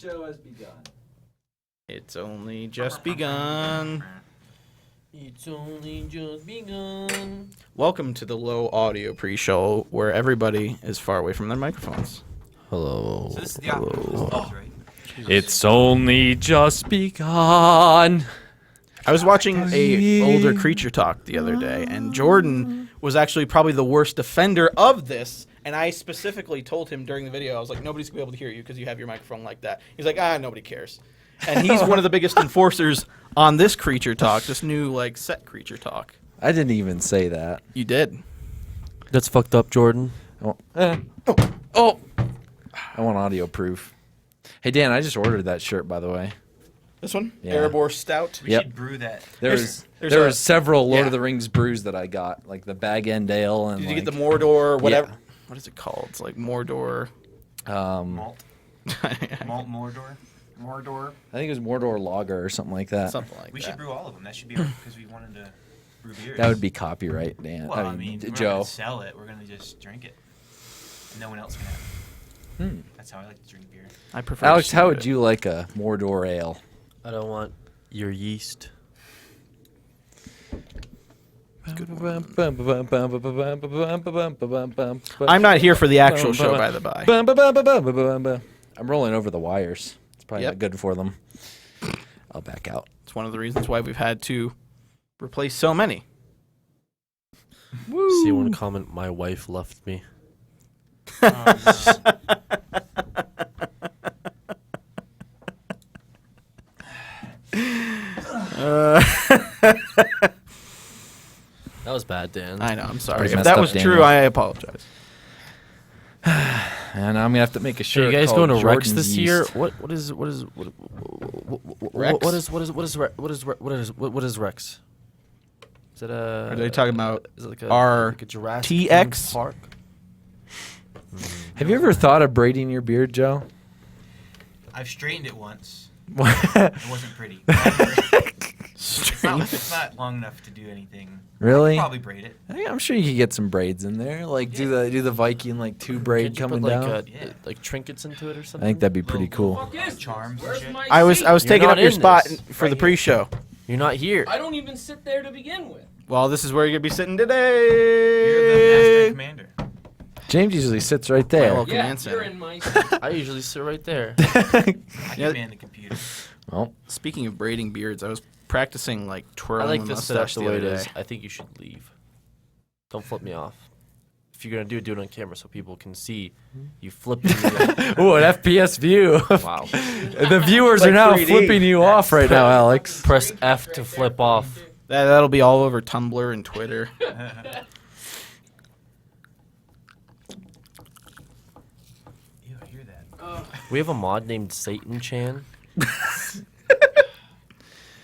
Show has begun. It's only just begun. It's only just begun. Welcome to the low audio pre-show where everybody is far away from their microphones. Hello. So this is the opposite, right? It's only just begun. I was watching a older Creature Talk the other day, and Jordan was actually probably the worst offender of this. And I specifically told him during the video, I was like, nobody's going to be able to hear you because you have your microphone like that. He's like, nobody cares. And he's one of the biggest enforcers on this Creature Talk, this new, set Creature Talk. I didn't even say that. You did. That's fucked up, Jordan. Oh. I want audio proof. Hey, Dan, I just ordered that shirt, by the way. This one? Yeah. Erebor Stout. We should brew that. There was several Lord of the Rings brews that I got, like the Bag End Ale. And Did you get the Mordor, whatever? Yeah. What is it called? It's like Mordor. Malt Mordor. I think it was Mordor Lager or something like that. Something like that. We should brew all of them. That should be because we wanted to brew beers. That would be copyright, Dan. Well, I mean, we're not Joe. gonna sell it. We're gonna just drink it. And no one else can have it. That's how I like to drink beer. I prefer Alex, to how do would it. you like a Mordor Ale? I don't want your yeast. I'm not here for the actual show, by the by. I'm rolling over the wires. It's probably Yep. not good for them. I'll back out. It's one of the reasons why we've had to replace so many. See one comment, my wife left me. That was bad, Dan. I know, I'm sorry. Pretty If messed that up, was Daniel. true, I apologize. And I'm gonna have to make a So shirt. you guys called going to Rex Jordan's this Yeast. year? What is Rex? Is it a? Are they talking about is it like a, our like a Jurassic TX? theme park? Have you ever thought of braiding your beard, Joe? I've straightened it once. It wasn't pretty. It's not long enough to do anything. Really? Probably braid it. I'm sure you could get some braids in there. Like do the Viking two braid Can't you coming put, down. Yeah. like trinkets into it or I something? think that'd be pretty cool. Charms and Where's shit. my I was seat? You're taking not up your in spot this. for the pre-show. You're not here. I don't even sit there to begin with. Well, this is where you're going to be sitting You're the today. master commander. James usually sits right there. Well, Yeah, command you're center. in my seat. I usually sit right there. I Yeah. command the computer. Well, Speaking of braiding beards, I was practicing I twirling like the this setup mustache the the way other it is. day. I think you should leave. Don't flip me off. If you're gonna do it on camera so people can see you flipping me off. ooh, an FPS view. Wow. The viewers are now 3D. flipping you off right now, Alex. Press F to flip off. That'll be all over Tumblr and Twitter. Ew, I hear that. We have a mod named Satan Chan.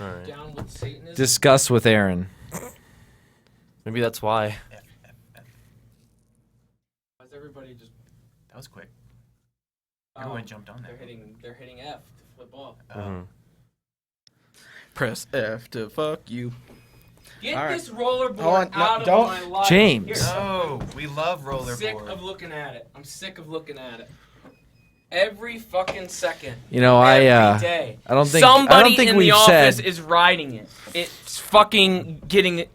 Alright. Down with Satanism. Discuss with Aaron. Maybe that's why. Why's everybody just? That was quick. Oh, Everyone jumped on They're there. hitting F to flip off. Mhm. Press F to fuck you. Get All right. this rollerboard Hold on, no, out of don't- my life. James. Here. Oh, we love I'm sick of rollerboard. looking at it. I'm sick of looking at it. Every fucking second. You know, Every I day. I don't think Somebody in the we've office said is riding it. It's fucking getting it.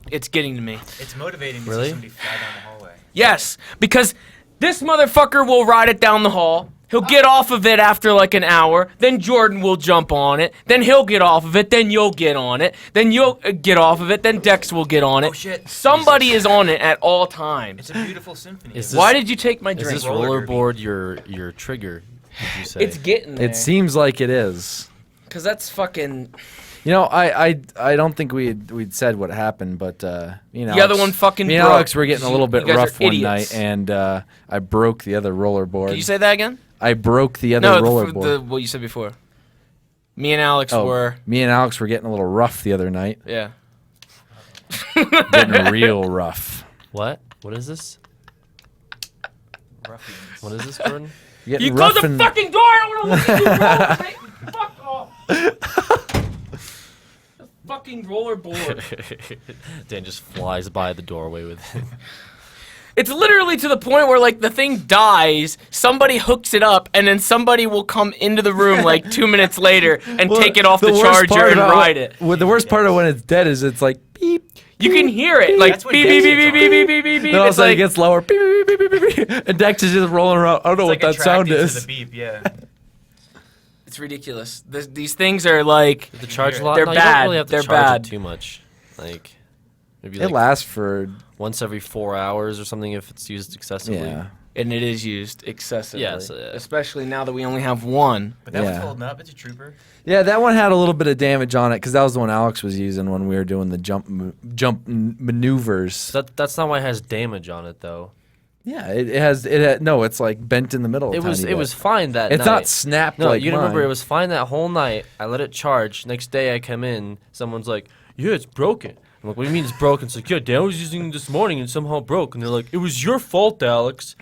It's getting to me. It's motivating to Really? see somebody fly down the hallway. Yes, because this motherfucker will ride it down the hall. He'll get off of it after an hour. Then Jordan will jump on it. Then he'll get off of it. Then you'll get on it. Then you'll get off of it. Then Dex will get on it. Oh shit. Somebody is on it at all times. It's a beautiful symphony. Is Why did you take my Is drink? this Roller rollerboard your trigger? Did you say? It's getting there. it seems like it is. Because that's fucking... You know, I don't think we'd said what happened, but you know, The other one fucking me and broke. Alex were getting a little bit You guys rough are one idiots. night, and I broke the other rollerboard. Can you say that again? I broke the other No, rollerboard. what you said before. Me and Alex Oh, were... me and Alex were getting a little rough the other night. Yeah. Getting real rough. What? What is this? Ruffians. What is this, Jordan? Getting You close rough the and fucking door! I don't want to look at you roll. Fuck off! The fucking rollerboard. Dan just flies by the doorway with it. It's literally to the point where like the thing dies, somebody hooks it up, and then somebody will come into the room like 2 minutes later and take it off the worst charger part and about- ride it. Well, the worst part of when it's dead is it's like beep. You can hear it like That's what beep beep Dex beep is beep beep beep beep beep. Then all of a It's sudden like it gets lower. Beep, beep, beep, beep, beep, beep, and Dex is just rolling around. I don't know what It's like that sound attracted to is. the beep, yeah. it's ridiculous. These things are like The charge a lot. They're no, You bad. don't really have to They're charge bad. it too much. Like maybe It like lasts for once every 4 hours or something if it's used excessively. yeah. and it is used excessively. Yes, especially now that we only have one. But that Yeah. one's holding up. It's a trooper. Yeah, that one had a little bit of damage on it because that was the one Alex was using when we were doing the jump maneuvers. That's not why it has damage on it though. Yeah, it has no. It's like bent in the middle. It was fine that It's night. not snapped. No, like you remember mine. it was fine that whole night. I let it charge. Next day I come in, someone's like, "Yeah, it's broken." I'm like, "What do you mean it's broken?" It's like, "Yeah, Dan was using it this morning and somehow broke." And they're like, "It was your fault, Alex.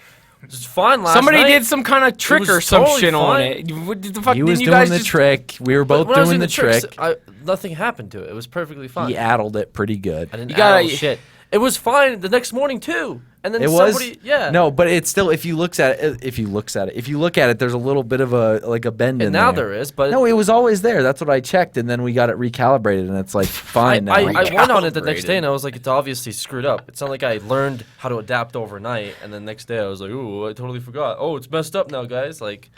It's fine last Somebody night." did some kind of trick was or some totally shit on fine. it. What the fuck? He was didn't you doing guys the just, trick. We were both When I was doing the tricks, trick. nothing happened to it. It was perfectly fine. He addled it pretty good. I didn't You gotta- add shit. It was fine the next morning too. And then It was somebody, yeah. No, but it's still if you look at it, there's a little bit of a bend in And now there. there is, but No, it was always there. That's what I checked, and then we got it recalibrated, and it's like fine now. I went on it the next Recalibrated. day and I was like, it's obviously screwed up. It's not like I learned how to adapt overnight and then next day I was like, ooh, I totally forgot. Oh, it's messed up now, guys. Like,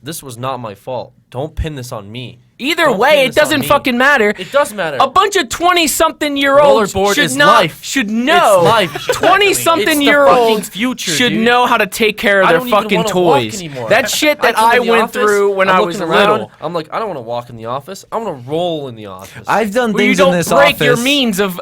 this was not my fault. Don't pin this on me. Either Don't way, pin it this on doesn't me. fucking matter. It does matter. A bunch of 20-something-year-olds Rollerboard should is not life. should know. It's life. It's the 20-something-year-olds fucking future, should dude. know how to take care of I their don't even fucking wanna walk toys. anymore. That shit that come I in the went office, through when I'm I was looking around, little. I'm like, I don't want to walk in the office. I want to roll in the office. I've done Where you things in don't this break office. your means of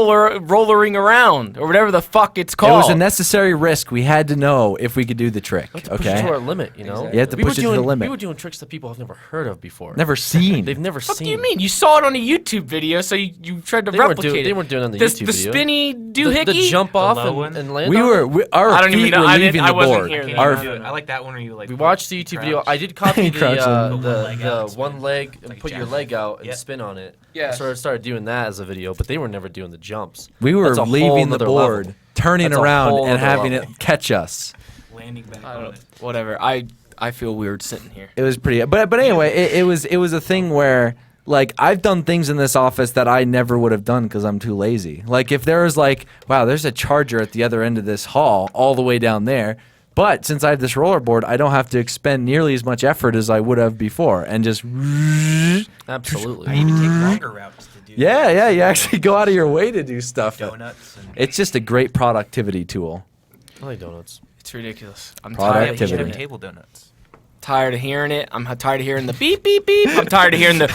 rollering around or whatever the fuck it's It called. was a necessary risk. We had to know if we could do the trick. We have to push it to Okay, our limit, you know. You have to We were push it to the doing- limit. We were doing tricks that people have never heard of before. never seen. They've never What seen. do you mean? You saw it on a YouTube video, so you tried to They weren't replicate doing- it. they weren't doing it on the the, YouTube the video. spinny The doohickey? jump off low one? and land We on were it? our I don't even feet know. were I didn't- leaving I the wasn't board. here I then. can't Our do it. I like that one where you like. We watched the YouTube video. crouch. I did copy Crouch on the one leg out, the spin. one leg and Like put your jack. leg out and Yeah. spin on it. Yeah. I started doing that as a video, but they were never doing the jumps. We were That's a whole leaving the nother board, level. turning That's a around, whole and nother having level. it catch us. Landing back I on don't, it. whatever. I feel weird sitting here. It was pretty, but anyway, it was a thing where like I've done things in this office that I never would have done because I'm too lazy. Like if there was like, wow, there's a charger at the other end of this hall, all the way down there. But since I have this rollerboard, I don't have to expend nearly as much effort as I would have before, and just Absolutely. I even take longer routes to do. yeah, you actually go out of your way to do stuff. Donuts and. It's just a great productivity tool. I like donuts. It's ridiculous. I'm Product tired of activity. hearing it. Table donuts. Tired of hearing it. I'm tired of hearing the beep beep beep. I'm tired of hearing the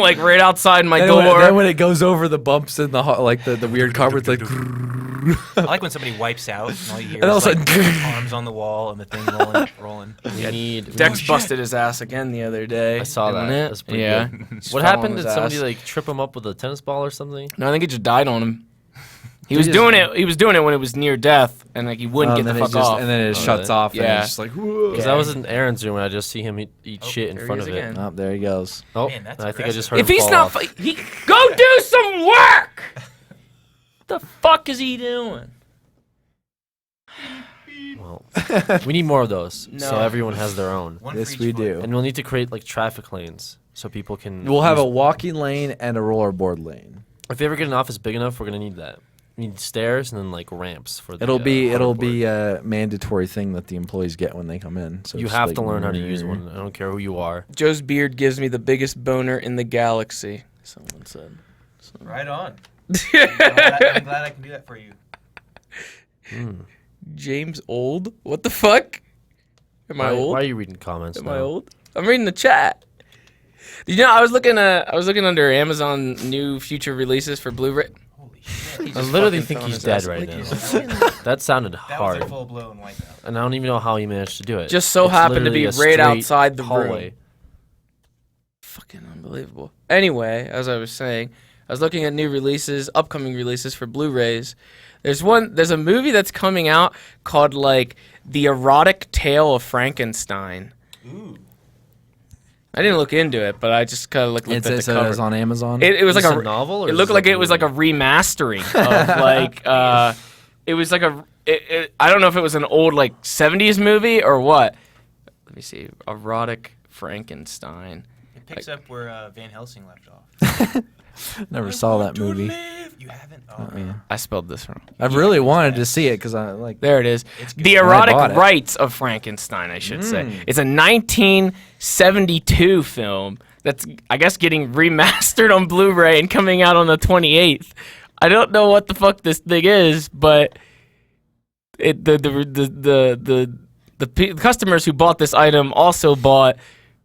like right outside my Then door. when it goes over the bumps in the like the weird carpet, it's like. I like when somebody wipes out and all you hear And all is of a like sudden- arms on the wall and the thing rolling. We need. Dex busted his ass again the other day. I saw doing that. It. That's pretty yeah. good. Just What fell on happened? his Did somebody ass. like trip him up with a tennis ball or something? No, I think it just died on him. He was just- doing it. He was doing it when it was near death, and like he wouldn't get the and fuck off. then it Oh, shuts really? off. And Yeah. it's just like. Whoa. Because I was in Aaron's room and I just see him eat shit in there he front is of it. again. Oh, there he goes. Oh, Man, that's I think I just aggressive. heard if him he's fall not, off. he go do some work. What the fuck is he doing? Well, we need more of those, so No. everyone has their own. One Yes, for each we foot. do. And we'll need to create like traffic lanes so people can. We'll have use- a walking lane and a rollerboard lane. If we ever get an office big enough, we're gonna need that. We need stairs and then like ramps for. The, It'll be hoverboard. a mandatory thing that the employees get when they come in. So You it's have like, to learn how to use one. I don't care who you are. Joe's beard gives me the biggest boner in the galaxy. Someone said. Right on. I'm glad I can do that for you. James old? What the fuck? Am I old? Why are you reading comments? Am now? I old? I'm reading the chat. Did you know I was looking under Amazon new future releases for Blu-ray. Holy shit. I literally fucking think throwing he's his dead ass right like now. That sounded That hard, was a full blown wipeout. and I don't even know how he managed to do it. Just so It's happened to literally be a right straight outside the room. hallway. Fucking unbelievable. Anyway, as I was saying, I was looking at new releases, upcoming releases for Blu-rays. There's a movie that's coming out called like The Erotic Tale of Frankenstein. Ooh. I didn't look into it, but I just kind of looked It at the says cover. on Amazon. It was Is like this a a novel, or It is looked this like a it was like a movie? remastering of like It was like I don't know if it was an old like 70s movie or what. Let me see. Erotic Frankenstein. It picks up where Van Helsing left off. Never saw that movie. You haven't? Oh, man. I spelled this wrong. I really wanted to see it because I like. There it is. It's good. The I Erotic bought it. Rights of Frankenstein, I should say. It's a 1972 film that's, I guess, getting remastered on Blu-ray and coming out on the 28th. I don't know what the fuck this thing is, but the customers who bought this item also bought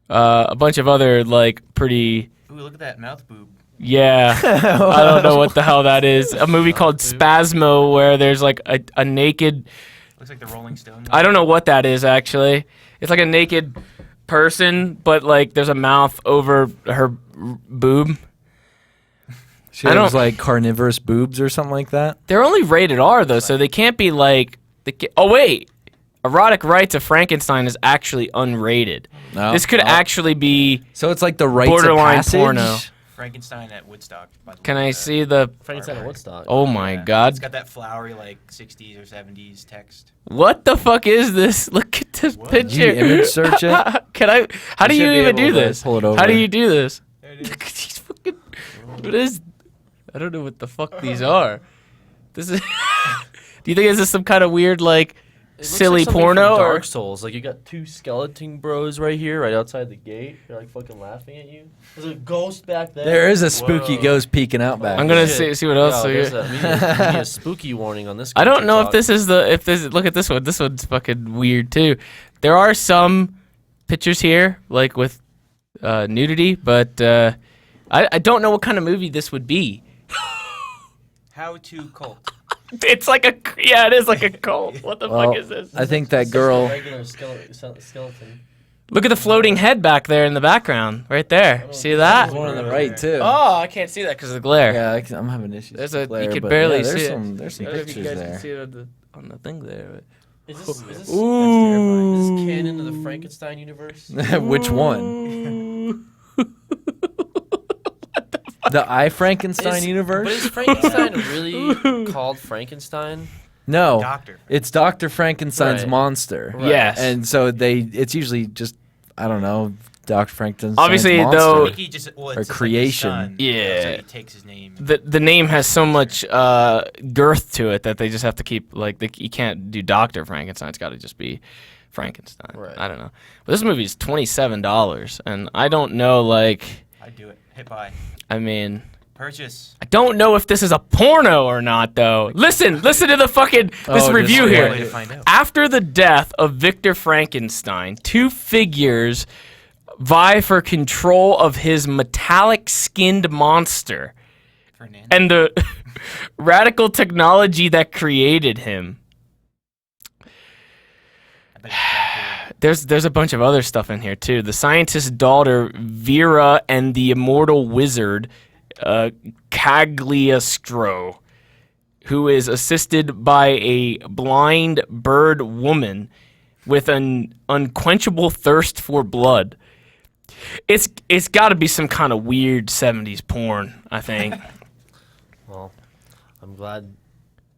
a bunch of other like pretty. Ooh, look at that mouth boob. Yeah, I don't know what the hell that is. A movie called Spasmo where there's like a naked. Looks like the Rolling Stone. I don't know what that is actually. It's like a naked person, but like there's a mouth over her boob. She has like carnivorous boobs or something like that. They're only rated R though, so they can't be like. Oh wait, Erotic Rights of Frankenstein is actually unrated. No. This could actually be So it's like the rites borderline of passage. porno. Frankenstein at Woodstock. By the Can way. I see the? Frankenstein at Woodstock. Oh my Yeah. God! It's got that flowery like 60s or 70s text. What the fuck is this? Look at this What? picture. Did you image search it? Can I? How do You you should be even do able to this? pull it over. How do you do this? There it is. Look at these fucking. What is? I don't know what the fuck these are. This is. Do you think this is some kind of weird like It looks silly like something porno from or? Dark Souls. Like you got two skeleton bros right here, right outside the gate. They're like fucking laughing at you. There's a ghost back there. There is a spooky Whoa. ghost peeking out back. I'm gonna Shit. see what else. Yo, so there's here- a spooky warning on this. I don't know if TikTok. this is if this. Look at this one. This one's fucking weird too. There are some pictures here like with nudity, but I don't know what kind of movie this would be. How to cult. It's like a it is like a cult. What the Well, fuck is this? I think that It's just a girl. regular skeleton. Look at the floating head back there in the background, right there. See that? There's one on the right too. Oh, I can't see that because of the glare. Yeah, I'm having issues. There's with a glare, you can but barely yeah, there's see some, it. There's some I don't know if you pictures guys there. can see it on the thing there. Is this Ooh. canon to the Frankenstein universe? Which one? The I Frankenstein universe? But is Frankenstein really called Frankenstein? No, Doctor. it's Dr. Frankenstein's Right. monster. Right. Yes. And so it's usually just, I don't know, Dr. Frankenstein's Obviously, monster. though- I think he just, well, it's just like his creation. son, Yeah. So he takes his name. the name has so much girth to it that they just have to keep you can't do Dr. Frankenstein. It's got to just be Frankenstein. Right. I don't know. But this movie is $27, and I don't know. Like, I'd do it. Hit buy. I mean, Purchase. I don't know if this is a porno or not, though. Listen to the fucking this Oh, review just here. Way to find out. After the death of Victor Frankenstein, two figures vie for control of his metallic-skinned monster Fernando. and the radical technology that created him. I bet it's kinda There's a bunch of other stuff in here too. The scientist's daughter Vera and the immortal wizard Cagliostro, who is assisted by a blind bird woman with an unquenchable thirst for blood. It's got to be some kind of weird 70s porn, I think. Well, I'm glad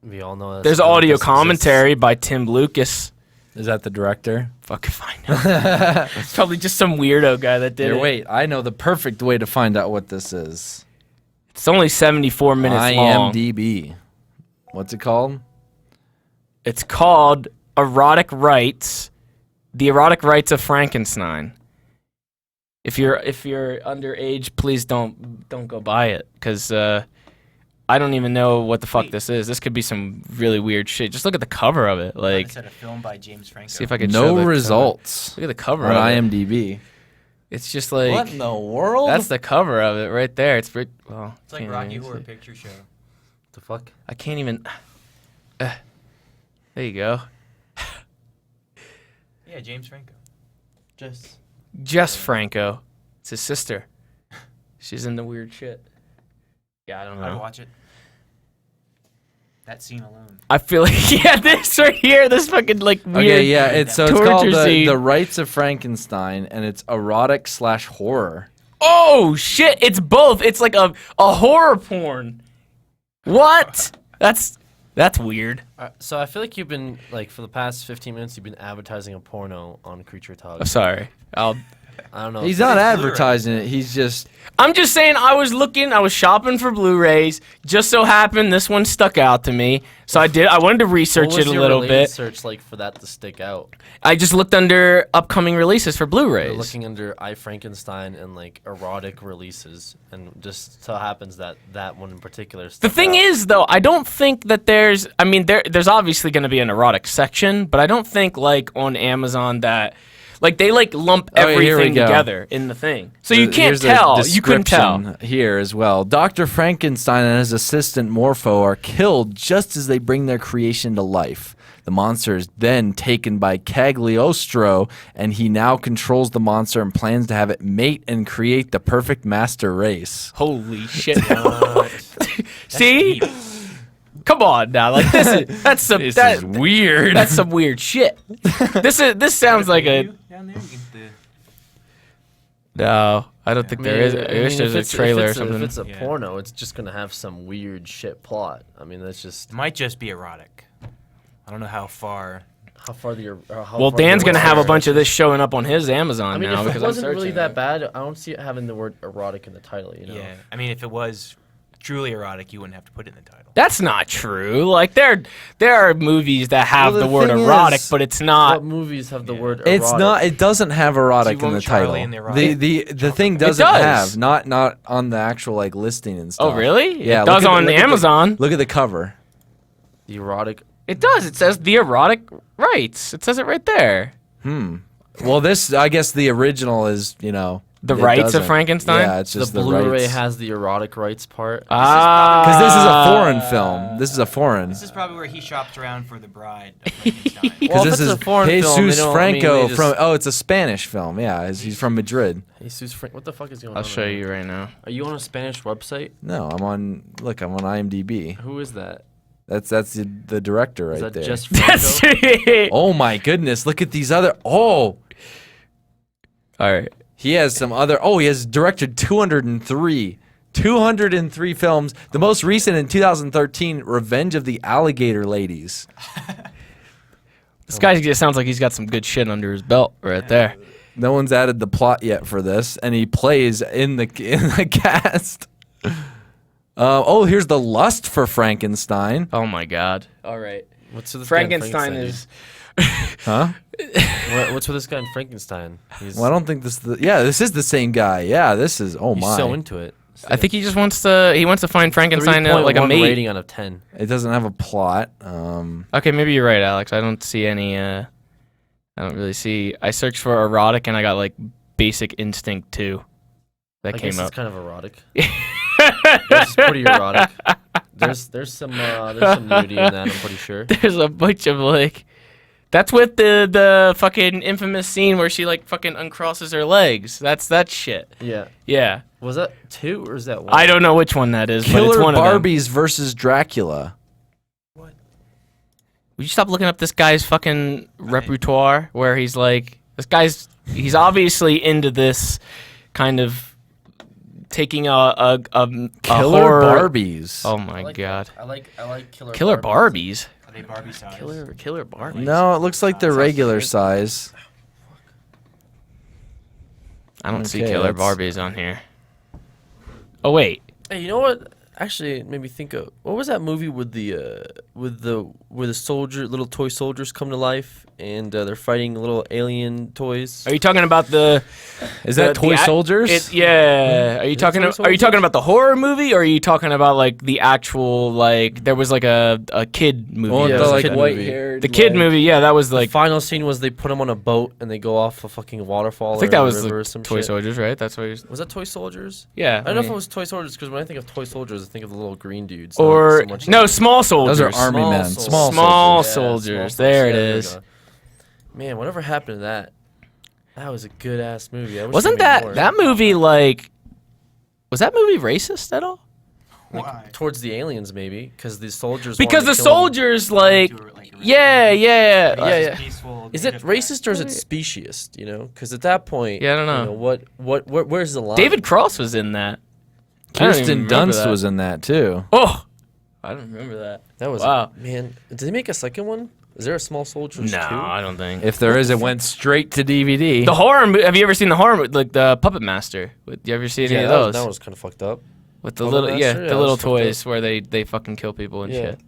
we all know. There's audio commentary by Tim Lucas. Is that the director? Fucking find out. It's probably just some weirdo guy that did Here, it. wait. I know the perfect way to find out what this is. It's only 74 minutes long. IMDb. What's it called? It's called Erotic Rights, The Erotic Rights of Frankenstein. If you're underage, please don't go buy it, because I don't even know what the fuck Wait. this is. This could be some really weird shit. Just look at the cover of it. Like, It's a film by James Franco. see if I can show No the results Cover. Look at the cover on of it. IMDb. It's just like What in the world? that's the cover of it right there. It's pretty, well. It's like can't Rocky even Horror see. Picture Show. The fuck? I can't even. There you go. Yeah, James Franco. Jess Franco. It's his sister. She's into weird shit. Yeah, I don't I'd know. watch it. That scene alone. I feel like this right here, this fucking like weird. Okay, yeah. It's called torture scene. the Rights of Frankenstein, and it's erotic/horror. Oh shit! It's both. It's like a horror porn. What? That's That's weird. So I feel like you've been like for the past 15 minutes you've been advertising a porno on Creature Talk. I'm sorry. I don't know. He's if- not advertising it. He's just. I'm just saying I was shopping for Blu-rays. Just so happened this one stuck out to me. So I wanted to what research was it a your little related bit. search like for that to stick out. I just looked under upcoming releases for You're Blu-rays. looking under I Frankenstein and like erotic releases, and just so happens that that one in particular. The thing is, though, I don't think that there's. I mean, there's obviously going to be an erotic section, but I don't think like on Amazon that. Like they like lump Oh, here we everything go. together in the thing, so you can't Here's the tell. You couldn't tell. description here as well. Dr. Frankenstein and his assistant Morpho are killed just as they bring their creation to life. The monster is then taken by Cagliostro, and he now controls the monster and plans to have it mate and create the perfect master race. Holy shit! See, come on now, like that's some This that, is weird. that's some weird shit. This sounds like a Down there, you get the no. I don't think there is. I wish there's a trailer or If something. it's a Yeah. porno, it's just gonna have some weird shit plot. I mean, that's just It might just be erotic. I don't know how far. how far the. How Well, far Dan's the gonna have a word- bunch of this showing up on his Amazon I mean, now if because it I'm wasn't really searching that it. bad, I don't see it having the word erotic in the title. You know. Yeah, I mean, if it was truly erotic, you wouldn't have to put it in the title. That's not true. Like there are movies that have Well, the the word thing erotic, is, but it's not. What movies have the Yeah. word erotic? It's not. It doesn't have erotic See, in the Charlie title. and the erotic. The thing doesn't does. have not on the actual like listing and stuff. Oh, really? Yeah. It does look at on look at Amazon. Look at the cover. The erotic. It does. It says the erotic rights. It says it right there. Well, this I guess the original is The it rights of doesn't. Frankenstein? Yeah, it's The just the Blu-ray rights. has the erotic rights part. Because this is a foreign film. This is a foreign. This is probably where he shopped around for the bride of Frankenstein. Well, Because if this it's is a foreign Jesus film, they don't- I mean, Franco they just- from. Oh, it's a Spanish film. Yeah, he's from Madrid. Jesus what the fuck is going on? I'll show you right now. Are you on a Spanish website? No, I'm on. Look, I'm on IMDb. Who is that? That's the director right Is that there. just That's Franco? it. Oh my goodness! Look at these other. Oh, All right. he has some other. Oh, he has directed 203. 203 films. The most recent in 2013, Revenge of the Alligator Ladies. This guy just sounds like he's got some good shit under his belt right there. No one's added the plot yet for this, and he plays in the cast. Oh, here's the lust for Frankenstein. Oh my god. All right. What's with this guy in Frankenstein is. Huh? What's with this guy in Frankenstein? He's, Well, I don't think this. This is the same guy. Yeah, this is. Oh he's my! so into it. I think he just wants to. He wants to find Frankenstein like a 3.1 mate. rating out of 10. It doesn't have a plot. Okay, maybe you're right, Alex. I don't see any. I don't really see. I searched for erotic and I got like Basic Instinct 2. That I came guess up. it's kind of erotic. It's pretty erotic. There's some nudity in that. I'm pretty sure. There's a bunch of like. That's with the fucking infamous scene where she like fucking uncrosses her legs. That's that shit. Yeah. Yeah. Was that 2 or is that 1? I don't know which one that is, but Killer it's one of them. Barbies versus Dracula. Will you stop looking up this guy's fucking repertoire where he's like, he's obviously into this kind of taking a Killer horror. Barbies. Oh my god. I like Killer Barbies. Are they Barbie size? Killer Barbies. No, it looks like they're regular size. I don't see Okay, Killer that's- Barbies on here. Oh wait. Hey, you know what? Actually, it made me think of what was that movie with where the little toy soldiers come to life and they're fighting little alien toys. Are you talking about the? Is that the Toy ac- Soldiers? Yeah. Are you Is it talking? Toy Are you Soldiers? talking about the horror movie, or are you talking about like the actual like there was like a kid movie? Well, Yeah, the it's a like kid movie. white-haired. The kid like- movie, yeah, that was The like. final scene was they put them on a boat and they go off a fucking waterfall. I think or that a was river or like some Toy shit. Soldiers, right? That's what he was. Was that Toy Soldiers? Yeah. I don't know if it was Toy Soldiers because when I think of Toy Soldiers, I think of the little green dudes. Or not so much no, the- Small Soldiers. Those are army Small men. soldiers. Small Yeah, soldiers. small There it yeah, we is. go. Man, whatever happened to that? That was a good ass movie. I wish Wasn't they made more. that movie like? Was that movie racist at all? Why? towards the aliens maybe because the soldiers? Because wanted the to kill them. soldiers like. To a, like, a Yeah, yeah. Yeah, yeah. Peaceful, Is it native guy. racist or is it speciesist? You know, because at that point, Yeah, I don't know. Where's the line? David Cross was in that. I don't even Kirsten remember Dunst that. was in that too. Oh, I don't remember that. That was Wow. man. Did they make a second one? Is there a Small Soldiers No, 2? I don't think. If there is, it went straight to DVD. The horror. Have you ever seen the horror? Like the Puppet Master. You ever see any of those? That was kind of fucked up. With the Puppet little, Master? yeah, Yeah, the that little was fucked toys where they fucking kill people and shit.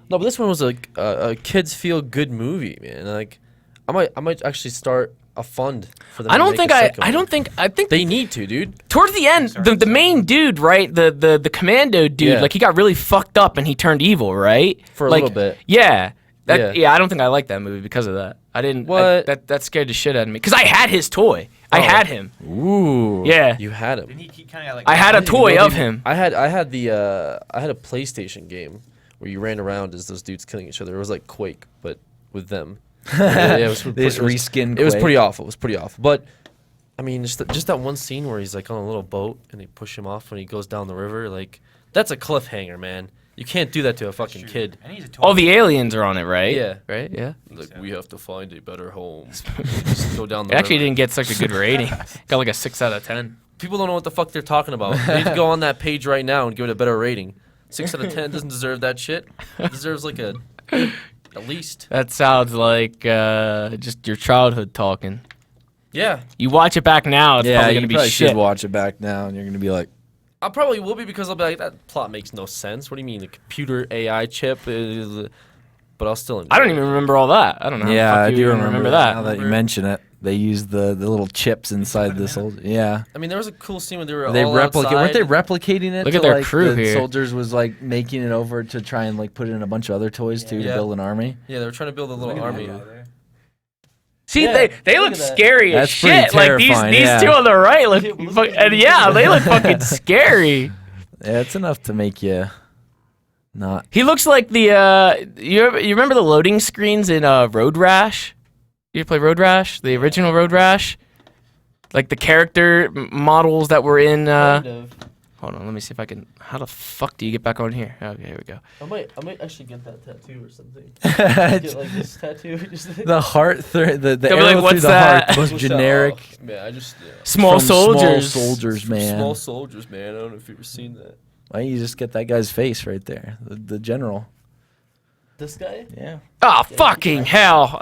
No, but this one was a kids feel good movie, man. Like, I might actually start a fund for them. I to don't make think a I second don't one. think I think They need to, dude. towards the end the main dude, right? The commando dude, Yeah. like he got really fucked up and he turned evil, right? For a like, little bit. Yeah. Yeah. Yeah, I don't think I liked that movie because of that. I didn't. What? That scared the shit out of me because I had his toy. I had him. Ooh. Yeah. You had him. Didn't he kind of like? I had a toy of him. I had a PlayStation game where you ran around as those dudes killing each other. It was like Quake, but with them. Yeah, it was They just reskin It was Quake. pretty awful. It was pretty awful. But I mean, just that one scene where he's like on a little boat and they push him off when he goes down the river. Like that's a cliffhanger, man. You can't do that to a fucking kid. And he's a toy. All the aliens are on it, right? Yeah. Right. Yeah. Like we have to find a better home. Just go down the It actually river. didn't get such a good rating. Got like a 6 out of 10. People don't know what the fuck they're talking about. They need to go on that page right now and give it a better rating. 6 out of 10 doesn't deserve that shit. It deserves like a at least. That sounds like just your childhood talking. Yeah, You watch it back now, it's Yeah, probably you gonna be probably shit. should watch it back now, and you're gonna be like, I probably will be because I'll be like that plot makes no sense. What do you mean the computer AI chip? But I'll still. I don't even remember all that. I don't know. yeah, how the I fuck do you even remember that. Now that you mention it, they used the little chips inside the soldier. Yeah. I mean, there was a cool scene when they were They all replicate. Weren't they outside. replicating it? Look to, at their like, crew the here. Soldiers was like making it over to try and like put in a bunch of other toys too to Yeah. build an army. Yeah, they were trying to build a little army. See, Yeah, they look look at that. scary as That's pretty shit. Like these terrifying, yeah. two on the right look, Look fuck, at and these yeah, guys. they look fucking scary. Yeah, it's enough to make you not. He looks like the you remember the loading screens in Road Rash? You ever play Road Rash? The original Road Rash? Like the character models that were in hold on, let me see if I can. How the fuck do you get back on here? Okay, here we go. I might actually get that tattoo or something. Get like this tattoo. Just The heart, the They'll be arrow like, through "What's the that?" heart, most What's that? generic. Oh, man, I just Small from soldiers. Small soldiers, man. Small soldiers, man. I don't know if you've ever seen that. Why don't you just get that guy's face right there, the general? This guy? Yeah. Oh fucking hell!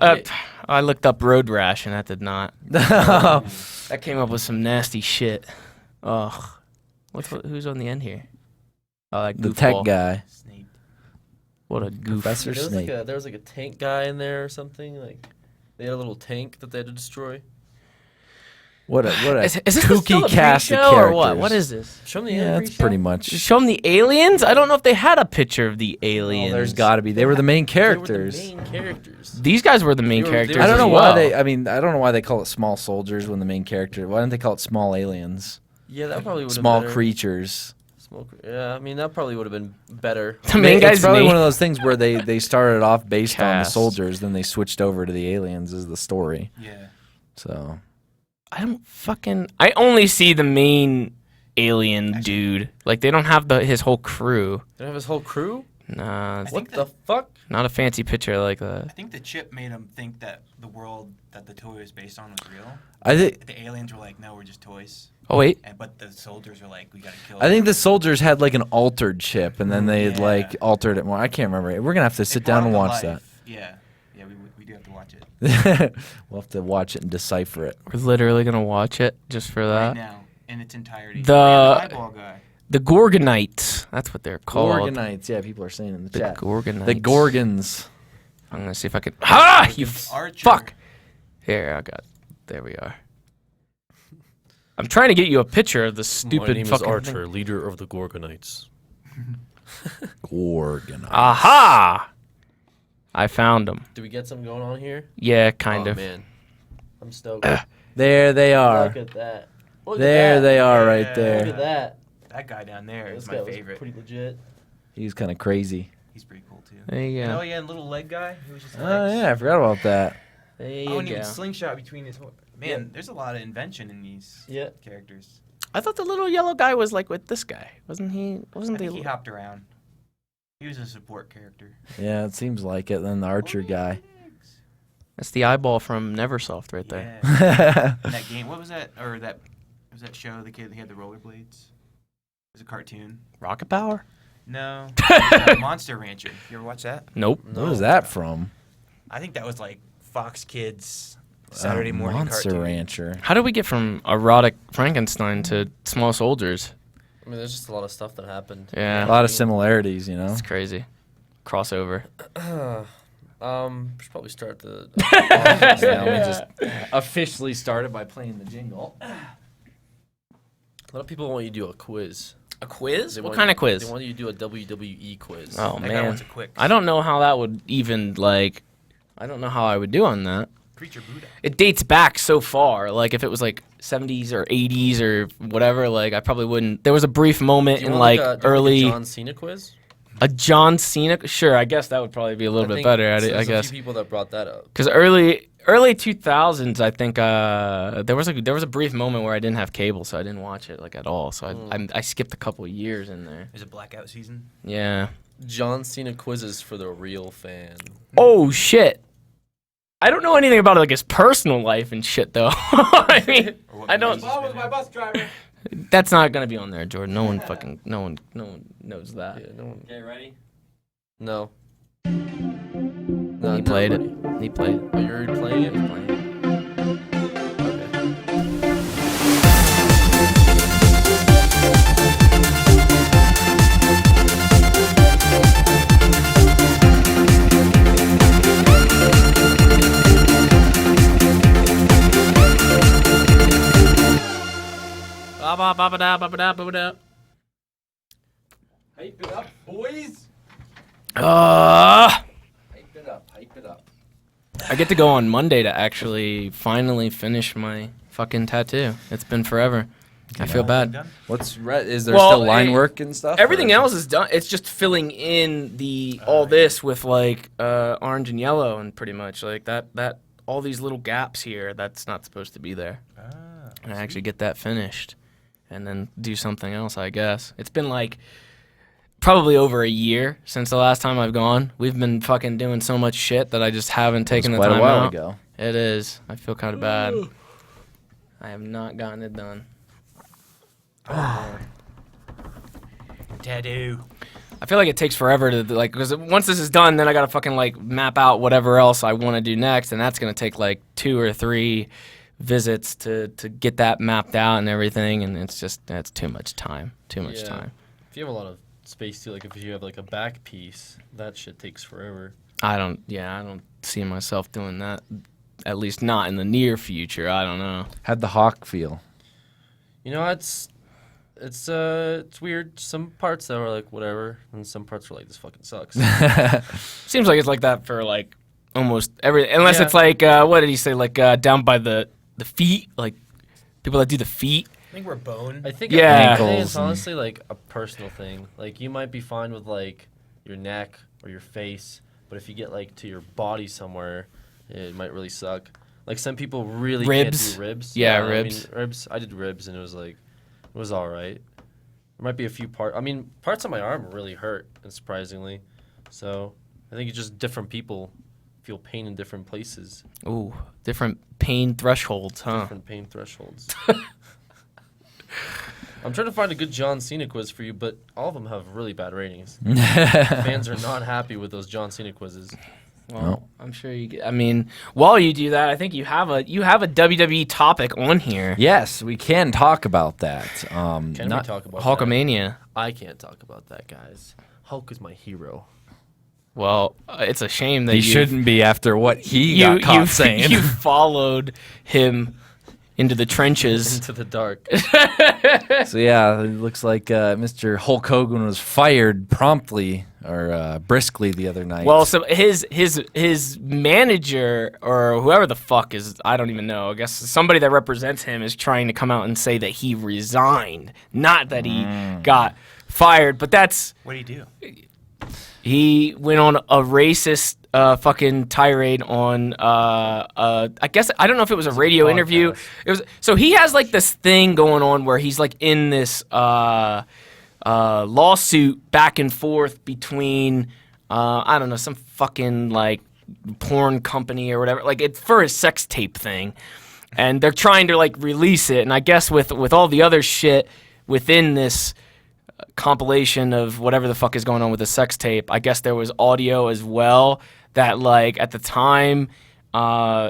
I looked up Road Rash and that did not. That came up with some nasty shit. Ugh. Who's on the end here? Oh, that The tech goofball. guy, Snape. What a goof. Professor There was Snape. like a tank guy in there or something. Like they had a little tank that they had to destroy. What a Is this still kooky a cast of pre-show characters. or what? What is this? Show me the Yeah, end that's pre-show. pretty much. Show them the aliens? I don't know if they had a picture of the aliens. Oh, there's got to be. They were the main They were characters. the main characters. These guys were the main They were- characters. they I don't as know well. why they. I mean, I don't know why they call it small soldiers when the main character. Why didn't they call it small aliens? Yeah, that probably would have Small better. creatures. Yeah, I mean that probably would have been better. The main guy's It's probably name. one of those things where they started off based on the Cast. soldiers, then they switched over to the aliens as the story. Yeah. So I don't fucking. I only see the main alien dude. Like they don't have his whole crew. They have his whole crew. Nah, I What think the fuck? not a fancy picture like I that. think the chip made him think that the world that the toy was based on was real. I think The aliens were like, no, we're just toys. Oh wait, But the soldiers were like, we gotta kill. I think the soldiers had like an altered chip, and then they Yeah. like altered it more. I can't remember. We're gonna have to They sit brought down him and to watch life. Yeah. Yeah, we do have to watch it that. We'll have to watch it and decipher it. we're literally gonna watch it just for right that. now in its entirety. The- Oh, yeah, the eyeball guy. The Gorgonites. That's what they're called. Gorgonites, yeah, people are saying in the The chat. Gorgonites. The Gorgons. I'm gonna see if I can. Ah, you Archer. fuck. Here, I got. There we are. I'm trying to get you a picture of the stupid My name is fucking Archer, thing. leader of the Gorgonites. Gorgonites. Aha! I found them. Do we get some going on here? Yeah, kind Oh, of. man, I'm stoked. There they are. Look at that. Look There at that. they are Yeah. right Look there. at that. That guy down there This is guy my was favorite. pretty legit. He's kind of crazy. He's pretty cool too. There you Oh go. yeah, and little leg guy. He was just Oh legs. yeah, I forgot about that. There Oh, you and go. even slingshot between his. Man, there's a lot of invention in these Yeah. characters. I thought the little yellow guy was like with this guy, wasn't he? I Wasn't think the he hopped around. He was a support character. Yeah, it seems like it. Then the archer guy. That's the eyeball from Neversoft right there. Yeah. And that game. What was that? Or that was that show? The kid. He had the rollerblades. It was a cartoon. Rocket Power. No. Monster Rancher. You ever watch that? Nope. What is that from? I think that was like Fox Kids Saturday morning Monster cartoon. Rancher. How do we get from erotic Frankenstein to small soldiers? I mean, there's just a lot of stuff that happened. Yeah. A lot of similarities, you know. It's crazy. Crossover. Should probably start the. Yeah, we just officially started by playing the jingle. A lot of people want you to do a quiz. A quiz? They What want kind you- of quiz? They want you to do a WWE quiz. Oh, That guy man. wants a quick. I don't know how that would even, like... I don't know how I would do on that. Preacher Buddha. It dates back so far. Like, if it was, like, 70s or 80s or whatever, like, I probably wouldn't... There was a brief moment Do you in, want like, do you want early... a John Cena quiz? A John Cena? Sure, I guess that would probably be a little bit think better, I there's guess. a few people that brought that up. Because early 2000s, I think there was a brief moment where I didn't have cable, so I didn't watch it like at all. So I skipped a couple of years in there. There's a blackout season. Yeah. John Cena quizzes for the real fan. Oh shit. I don't know anything about like his personal life and shit though. I mean, Or what I don't. movies he's been in. bus driver. That's not gonna be on there, Jordan. No one knows that. Yeah, no one. Okay, ready? No. He played it. He played it. Oh, you're already playing it? He's playing it. Ba-ba-ba-ba-da-ba-ba-da-ba-ba-da. Hype it up, boys. Uh, Hype it up. Hype it up. I get to go on Monday to actually finally finish my fucking tattoo. It's been forever. I feel bad. Done? Is there Well, still line hey, work and stuff? Everything or- else is done. It's just filling in the all this with like orange and yellow and pretty much like that all these little gaps here that's not supposed to be there. And I actually get that finished and then do something else, I guess. It's been like probably over a year since the last time I've gone. We've been fucking doing so much shit that I just haven't taken the quite time a while out. ago. It is. I feel kind of bad. I have not gotten it done. Tattoo. I feel like it takes forever to like because once this is done, then I gotta fucking like map out whatever else I want to do next, and that's gonna take like 2 or 3 visits to get that mapped out and everything, and that's too much time. Too much Yeah. time. If you have a lot of space too, like if you have like a back piece, that shit takes forever. I don't see myself doing that. At least not in the near future. I don't know. How'd the hawk feel? You know, it's weird. Some parts that were like whatever, and some parts were like this fucking sucks. Seems like it's like that for like almost every unless Yeah. it's like what did he say like down by the feet, like people that do the feet. I think we're bone. I think Yeah. I think Ankles it's honestly like a personal thing. Like you might be fine with like your neck or your face, but if you get like to your body somewhere, it might really suck. Like some people really Ribs. can't do ribs. Yeah, I ribs. mean, ribs. I did ribs and it was all right. There might be a few parts. I mean, parts of my arm really hurt, and surprisingly. So I think it's just different people feel pain in different places, Ooh, different pain thresholds, huh? different pain thresholds. I'm trying to find a good John Cena quiz for you, but all of them have really bad ratings. Fans are not happy with those John Cena quizzes. Well, I'm sure you get, I mean, while you do that, I think you have a WWE topic on here. Yes, we can talk about that. Can we Not- talk about that? Hulkamania. I can't talk about that, guys. Hulk is my hero. Well, it's a shame that he shouldn't be after what he got caught saying. You followed him into the trenches. Into the dark. So yeah, it looks like Mr. Hulk Hogan was fired promptly or briskly the other night. Well, so his manager or whoever the fuck is, I don't even know. I guess somebody that represents him is trying to come out and say that he resigned, not that he got fired. But that's What do you do? he went on a racist fucking tirade on I guess I don't know if it was a radio interview. It was so he has like this thing going on where he's like in this lawsuit back and forth between I don't know, some fucking like porn company or whatever. Like it's for his sex tape thing. And they're trying to like release it, and I guess with all the other shit within this compilation of whatever the fuck is going on with the sex tape, I guess there was audio as well that, like, at the time,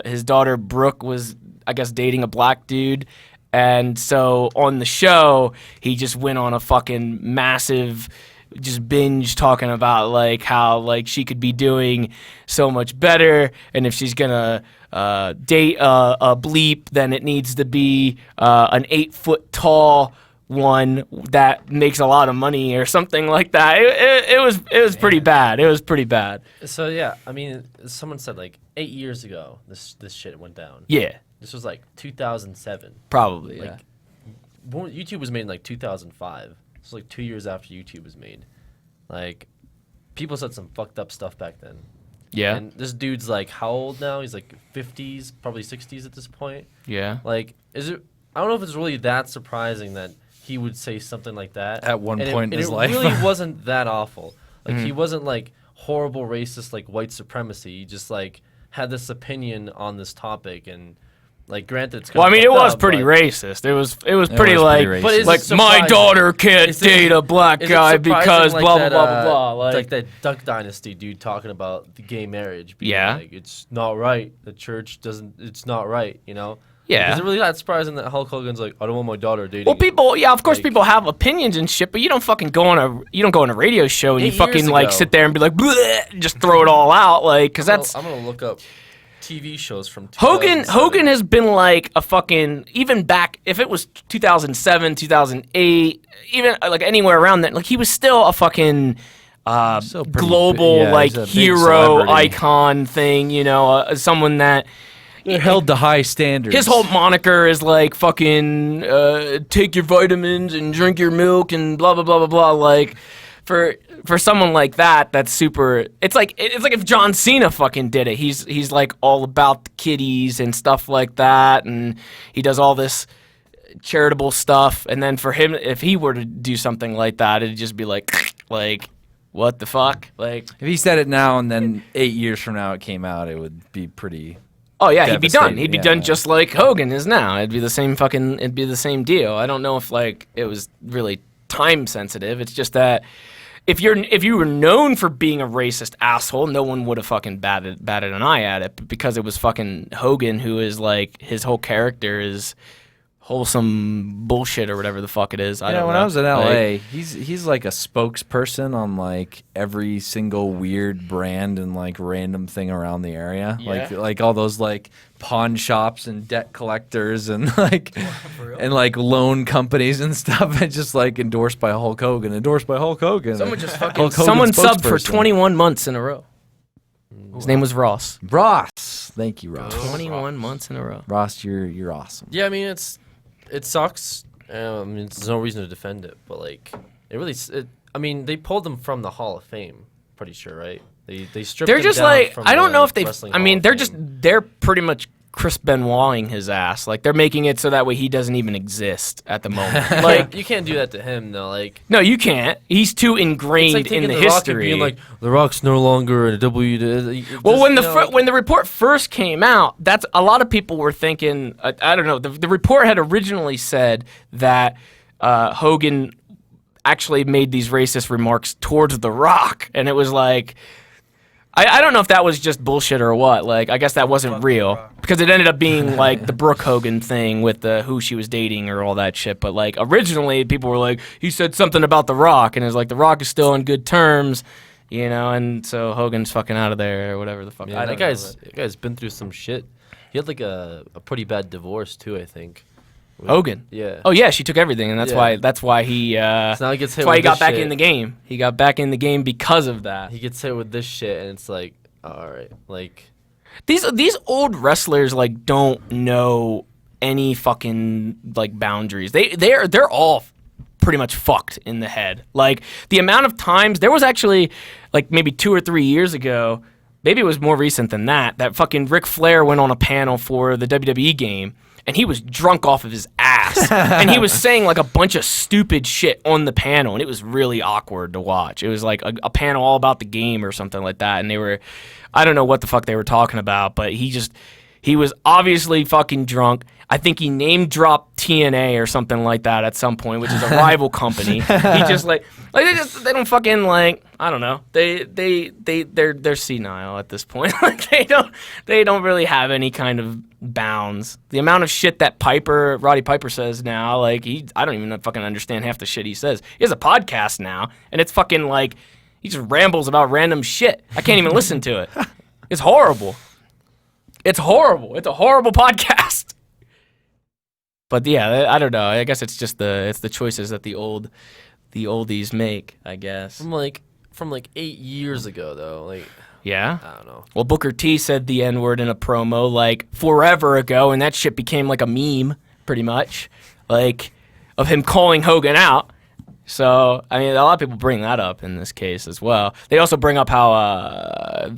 his daughter Brooke was, I guess, dating a black dude. And so on the show, he just went on a fucking massive just binge talking about, like, how, like, she could be doing so much better, and if she's gonna date a bleep, then it needs to be an 8-foot tall one that makes a lot of money or something like that. It was pretty bad. It was pretty bad. So yeah, I mean, someone said like 8 years ago this shit went down. Yeah, This was like 2007. probably. Like, YouTube was made in like 2005. It's like 2 years after YouTube was made. Like, people said some fucked up stuff back then. Yeah. And this dude's like, how old now? He's like 50s, probably 60s at this point. Yeah. Like, is it? I don't know if it's really that surprising that he would say something like that At one And point in his life. It really wasn't that awful. Like, he wasn't like horrible racist, like white supremacy. He just like had this opinion on this topic, and like, granted, it's Well, I mean, it fucked was up, pretty but- racist. It was pretty was like, pretty racist. But is it like my surprising? daughter can't Is it- date a black Is it guy surprising, because like, blah, that, blah blah blah blah. like that Duck Dynasty dude talking about the gay marriage. Being Yeah. like, it's not right. The church doesn't. It's not right. You know. Yeah. Is it really that surprising that Hulk Hogan's like, I don't want my daughter dating? Well, people, yeah, of course, Like- people have opinions and shit, but you don't fucking go on a radio show and you 8 fucking years like ago. sit there and be like, bleh, and just throw it all out, like, because that's I'm gonna look up TV shows from Hogan. 2007. Hogan has been like a fucking, even back if it was 2007, 2008, even like anywhere around that, like he was still a fucking Still pretty global yeah, like he's a big hero celebrity. icon thing, you know, someone that. They're held to high standards. His whole moniker is like fucking take your vitamins and drink your milk and blah blah blah blah blah. Like for someone like that, that's super. It's like if John Cena fucking did it. He's like all about the kiddies and stuff like that, and he does all this charitable stuff. And then for him, if he were to do something like that, it'd just be like what the fuck, like. If he said it now and then 8 years from now it came out, it would be pretty. Oh yeah, he'd be done. Devastating, He'd be yeah, done yeah. just like Hogan is now. It'd be the same fucking. It'd be the same deal. I don't know if like it was really time sensitive. It's just that if you were known for being a racist asshole, no one would have fucking batted an eye at it. But because it was fucking Hogan, who is like his whole character is wholesome bullshit or whatever the fuck it is. I Yeah, don't when know. I was in LA, Like, he's like a spokesperson on like every single weird brand and like random thing around the area. Yeah. Like all those like pawn shops and debt collectors and like and like loan companies and stuff, and just like endorsed by Hulk Hogan, endorsed by Hulk Hogan. someone just fucking Hulk Hogan someone subbed for spokesperson. 21 months in a row. His name was Ross. Ross. Thank you, Ross. 21 months in a row. Ross, you're awesome. Yeah, I mean, it sucks. I mean, there's no reason to defend it, but like, I mean, they pulled them from the Hall of Fame. Pretty sure, right? They stripped. They're them just down like from I don't the know if they. Wrestling I Hall mean, of Fame. they're pretty much Chris Benoiting his ass. Like they're making it so that way he doesn't even exist at the moment. Like you can't do that to him though. Like, no, you can't. He's too it's ingrained like taking in the The Rock and history. being like, The Rock's no longer in a W. Well, when the report first came out, that's a lot of people were thinking. I don't know. The report had originally said that Hogan actually made these racist remarks towards The Rock, and it was like. I don't know if that was just bullshit or what. Like, I guess that wasn't real because it ended up being like the Brooke Hogan thing with the who she was dating or all that shit. But like originally, people were like, he said something about The Rock, and it's like The Rock is still on good terms, you know. And so Hogan's fucking out of there or whatever the fuck. Yeah, I that don't know, that guy's been through some shit. He had like a pretty bad divorce too, I think. Hogan. Yeah. Oh yeah, she took everything, and Yeah. that's why he. So now he gets hit That's why he with got this back shit. in the game. He got back in the game because of that. He gets hit with this shit, and it's like, all right, like. These old wrestlers like don't know any fucking like boundaries. They're all pretty much fucked in the head. Like the amount of times there was actually like maybe 2 or 3 years ago, maybe it was more recent than that. That fucking Ric Flair went on a panel for the WWE game. And he was drunk off of his ass. And he was saying like a bunch of stupid shit on the panel. And it was really awkward to watch. It was like a panel all about the game or something like that. And I don't know what the fuck they were talking about, but he He was obviously fucking drunk. I think he name dropped TNA or something like that at some point, which is a rival company. He just they don't fucking I don't know. They're senile at this point. Like they don't really have any kind of bounds. The amount of shit that Roddy Piper says now, I don't even fucking understand half the shit he says. He has a podcast now, and it's fucking he just rambles about random shit. I can't even listen to it. It's horrible. It's horrible. It's a horrible podcast. But yeah, I don't know. I guess it's just the choices that the oldies make, I guess. From 8 years ago though, yeah. I don't know. Well, Booker T said the N-word in a promo forever ago, and that shit became a meme, pretty much, of him calling Hogan out. So, I mean, a lot of people bring that up in this case as well. They also bring up how, in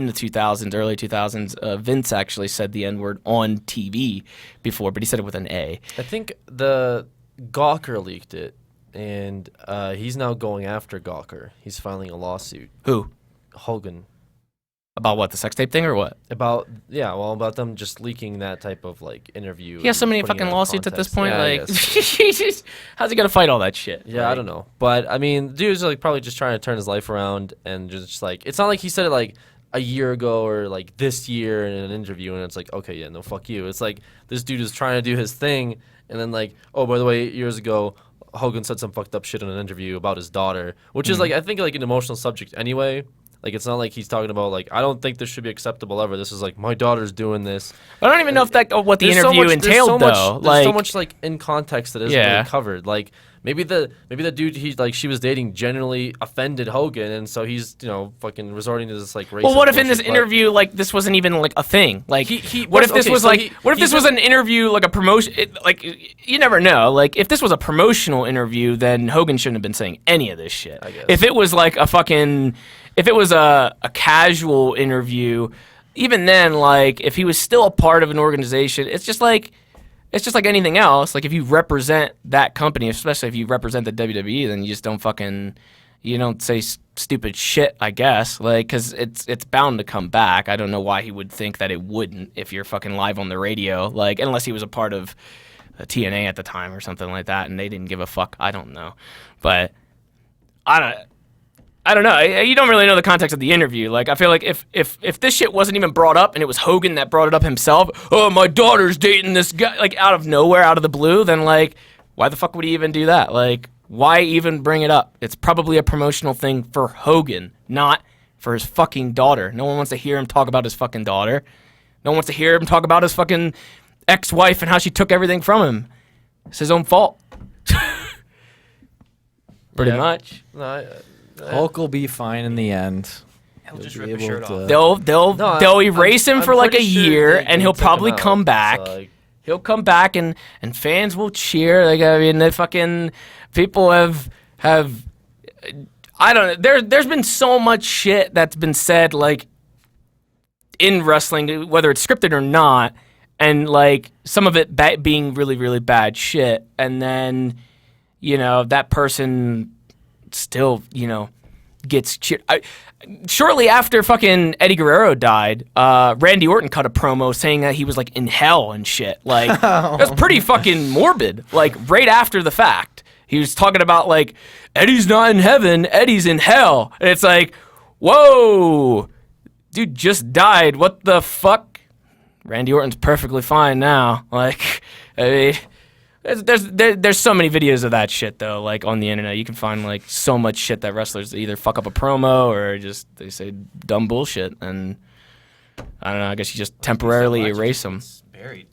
the 2000s, early 2000s, Vince actually said the N-word on TV before, but he said it with an A. I think the Gawker leaked it, and he's now going after Gawker. He's filing a lawsuit. Who? Hogan. About what, the sex tape thing or what? About them just leaking that type of interview. He has so many putting it fucking out of lawsuits at this point. context. How's he gonna fight all that shit? Yeah, I don't know. But I mean, dude's probably just trying to turn his life around, and just it's not like he said it a year ago or this year in an interview, and it's okay, yeah, no, fuck you. It's this dude is trying to do his thing, and then oh, by the way, 8 years ago, Hogan said some fucked up shit in an interview about his daughter, which is I think an emotional subject anyway. It's not like he's talking about I don't think this should be acceptable ever. This is my daughter's doing this. I don't even know if what the interview entailed though. There's so much in context that isn't really covered. Maybe the dude she was dating genuinely offended Hogan, and so he's fucking resorting to this racist. Well, what if in bullshit, this interview this wasn't even a thing? What if this was what if this was an interview a promotion? You never know. If this was a promotional interview, then Hogan shouldn't have been saying any of this shit. I guess. If it was if it was a casual interview, even then, if he was still a part of an organization, it's just like anything else. If you represent that company, especially if you represent the WWE, then you just don't say stupid shit, I guess. Because it's bound to come back. I don't know why he would think that it wouldn't if you're fucking live on the radio. Unless he was a part of TNA at the time or something like that, and they didn't give a fuck. I don't know, but I don't know. You don't really know the context of the interview. I feel if this shit wasn't even brought up and it was Hogan that brought it up himself, oh, my daughter's dating this guy, out of nowhere, out of the blue, then why the fuck would he even do that? Why even bring it up? It's probably a promotional thing for Hogan, not for his fucking daughter. No one wants to hear him talk about his fucking daughter. No one wants to hear him talk about his fucking ex-wife and how she took everything from him. It's his own fault. Pretty much. No, Hulk will be fine in the end. He'll just be rip his able shirt to- off. They'll erase him I'm for a pretty sure year, they and he'll took him probably out, come back. so, He'll come back, and fans will cheer. The fucking people have I don't know. There's been so much shit that's been said in wrestling, whether it's scripted or not, and some of it being really, really bad shit, and then that person still gets cheered. Shortly after fucking Eddie Guerrero died, Randy Orton cut a promo saying that he was in hell and shit. It was pretty fucking morbid. Right after the fact, he was talking about Eddie's not in heaven, Eddie's in hell, and it's whoa, dude just died. What the fuck? Randy Orton's perfectly fine now. I mean, there's so many videos of that shit though. On the internet, you can find so much shit that wrestlers either fuck up a promo or just they say dumb bullshit, and I don't know. I guess you just temporarily erase them. Buried.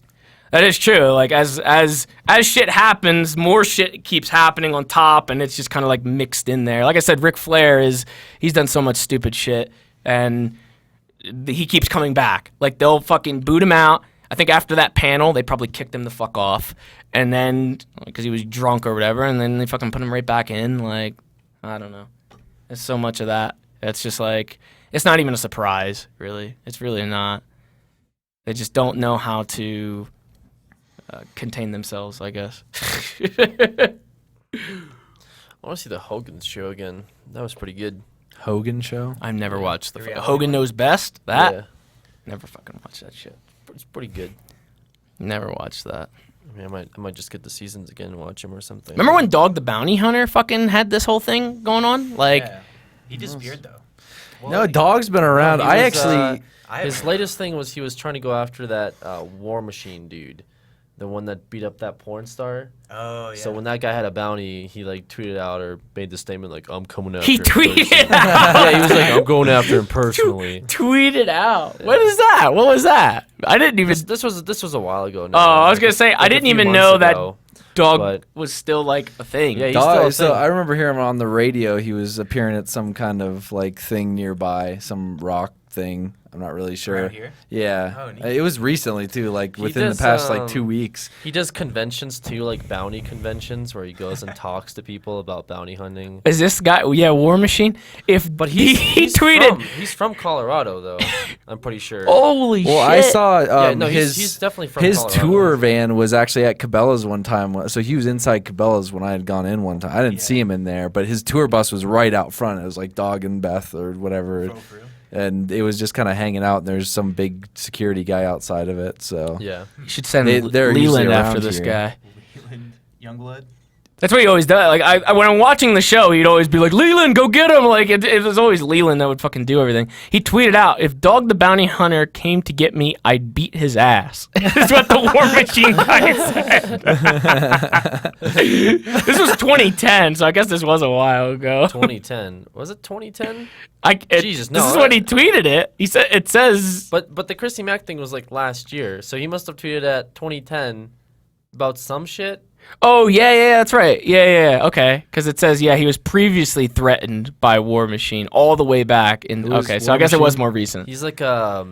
That is true. As shit happens, more shit keeps happening on top, and it's just kind of mixed in there. Like I said, Ric Flair he's done so much stupid shit, and he keeps coming back. They'll fucking boot him out. I think after that panel, they probably kicked him the fuck off, and then because he was drunk or whatever, and then they fucking put him right back in. I don't know. There's so much of that. It's just it's not even a surprise, really. It's really not. They just don't know how to contain themselves, I guess. I want to see the Hogan show again. That was pretty good. Hogan show? I've never watched the reality Hogan one? Knows Best. That Yeah. never fucking watched that shit. It's pretty good. Never watched that. I mean, I might just get the seasons again and watch them or something. Remember when Dog the Bounty Hunter fucking had this whole thing going on? Like, Yeah. He disappeared though. No, Dog's been around. he I was, actually. his latest thing was he was trying to go after that War Machine dude, the one that beat up that porn star. Oh yeah. So when that guy had a bounty, he like tweeted out or made the statement like, "I'm coming after he him." tweeted personally." out. Yeah, he was like, "I'm going after him personally." Tweeted out. What is that? What was that? I didn't even. This was a while ago. Oh, I was gonna say I Like a didn't few even months know that ago. Dog but- was still like a thing. Yeah, he's Dog, still a so thing. I remember hearing him on the radio. He was appearing at some kind of like thing nearby, some rock thing. I'm not really sure. Around here? Yeah, Oh, neat. it was recently too, like He within does, the past like 2 weeks. He does conventions too, like bounty conventions, where he goes and talks to people about bounty hunting. Is this guy? Yeah, War Machine. But he tweeted. He's from Colorado though. I'm pretty sure. Holy Well, shit! I saw Yeah, no, his he's definitely from his Colorado. tour van was actually at Cabela's one time. So he was inside Cabela's when I had gone in one time. I didn't see him in there, but his tour bus was right out front. It was like Dog and Beth or whatever. For real? And it was just kind of hanging out, and there's some big security guy outside of it. So Yeah. You should send they're usually Leland after around this here. guy. Leland Youngblood. That's what he always does. Like I when I'm watching the show, he'd always be like, "Leland, go get him!" Like it was always Leland that would fucking do everything. He tweeted out, "If Dog the Bounty Hunter came to get me, I'd beat his ass." That's what the War Machine guy said. This was 2010, so I guess this was a while ago. 2010. Was it 2010? Jesus, This no, is when he tweeted it. He said it says. But the Chrissy Mack thing was like last year, so he must have tweeted at 2010 about some shit. Oh yeah, that's right. Yeah, okay. Because it says he was previously threatened by War Machine all the way back in. Who was Okay, so War I guess it was Machine? more recent. He's like a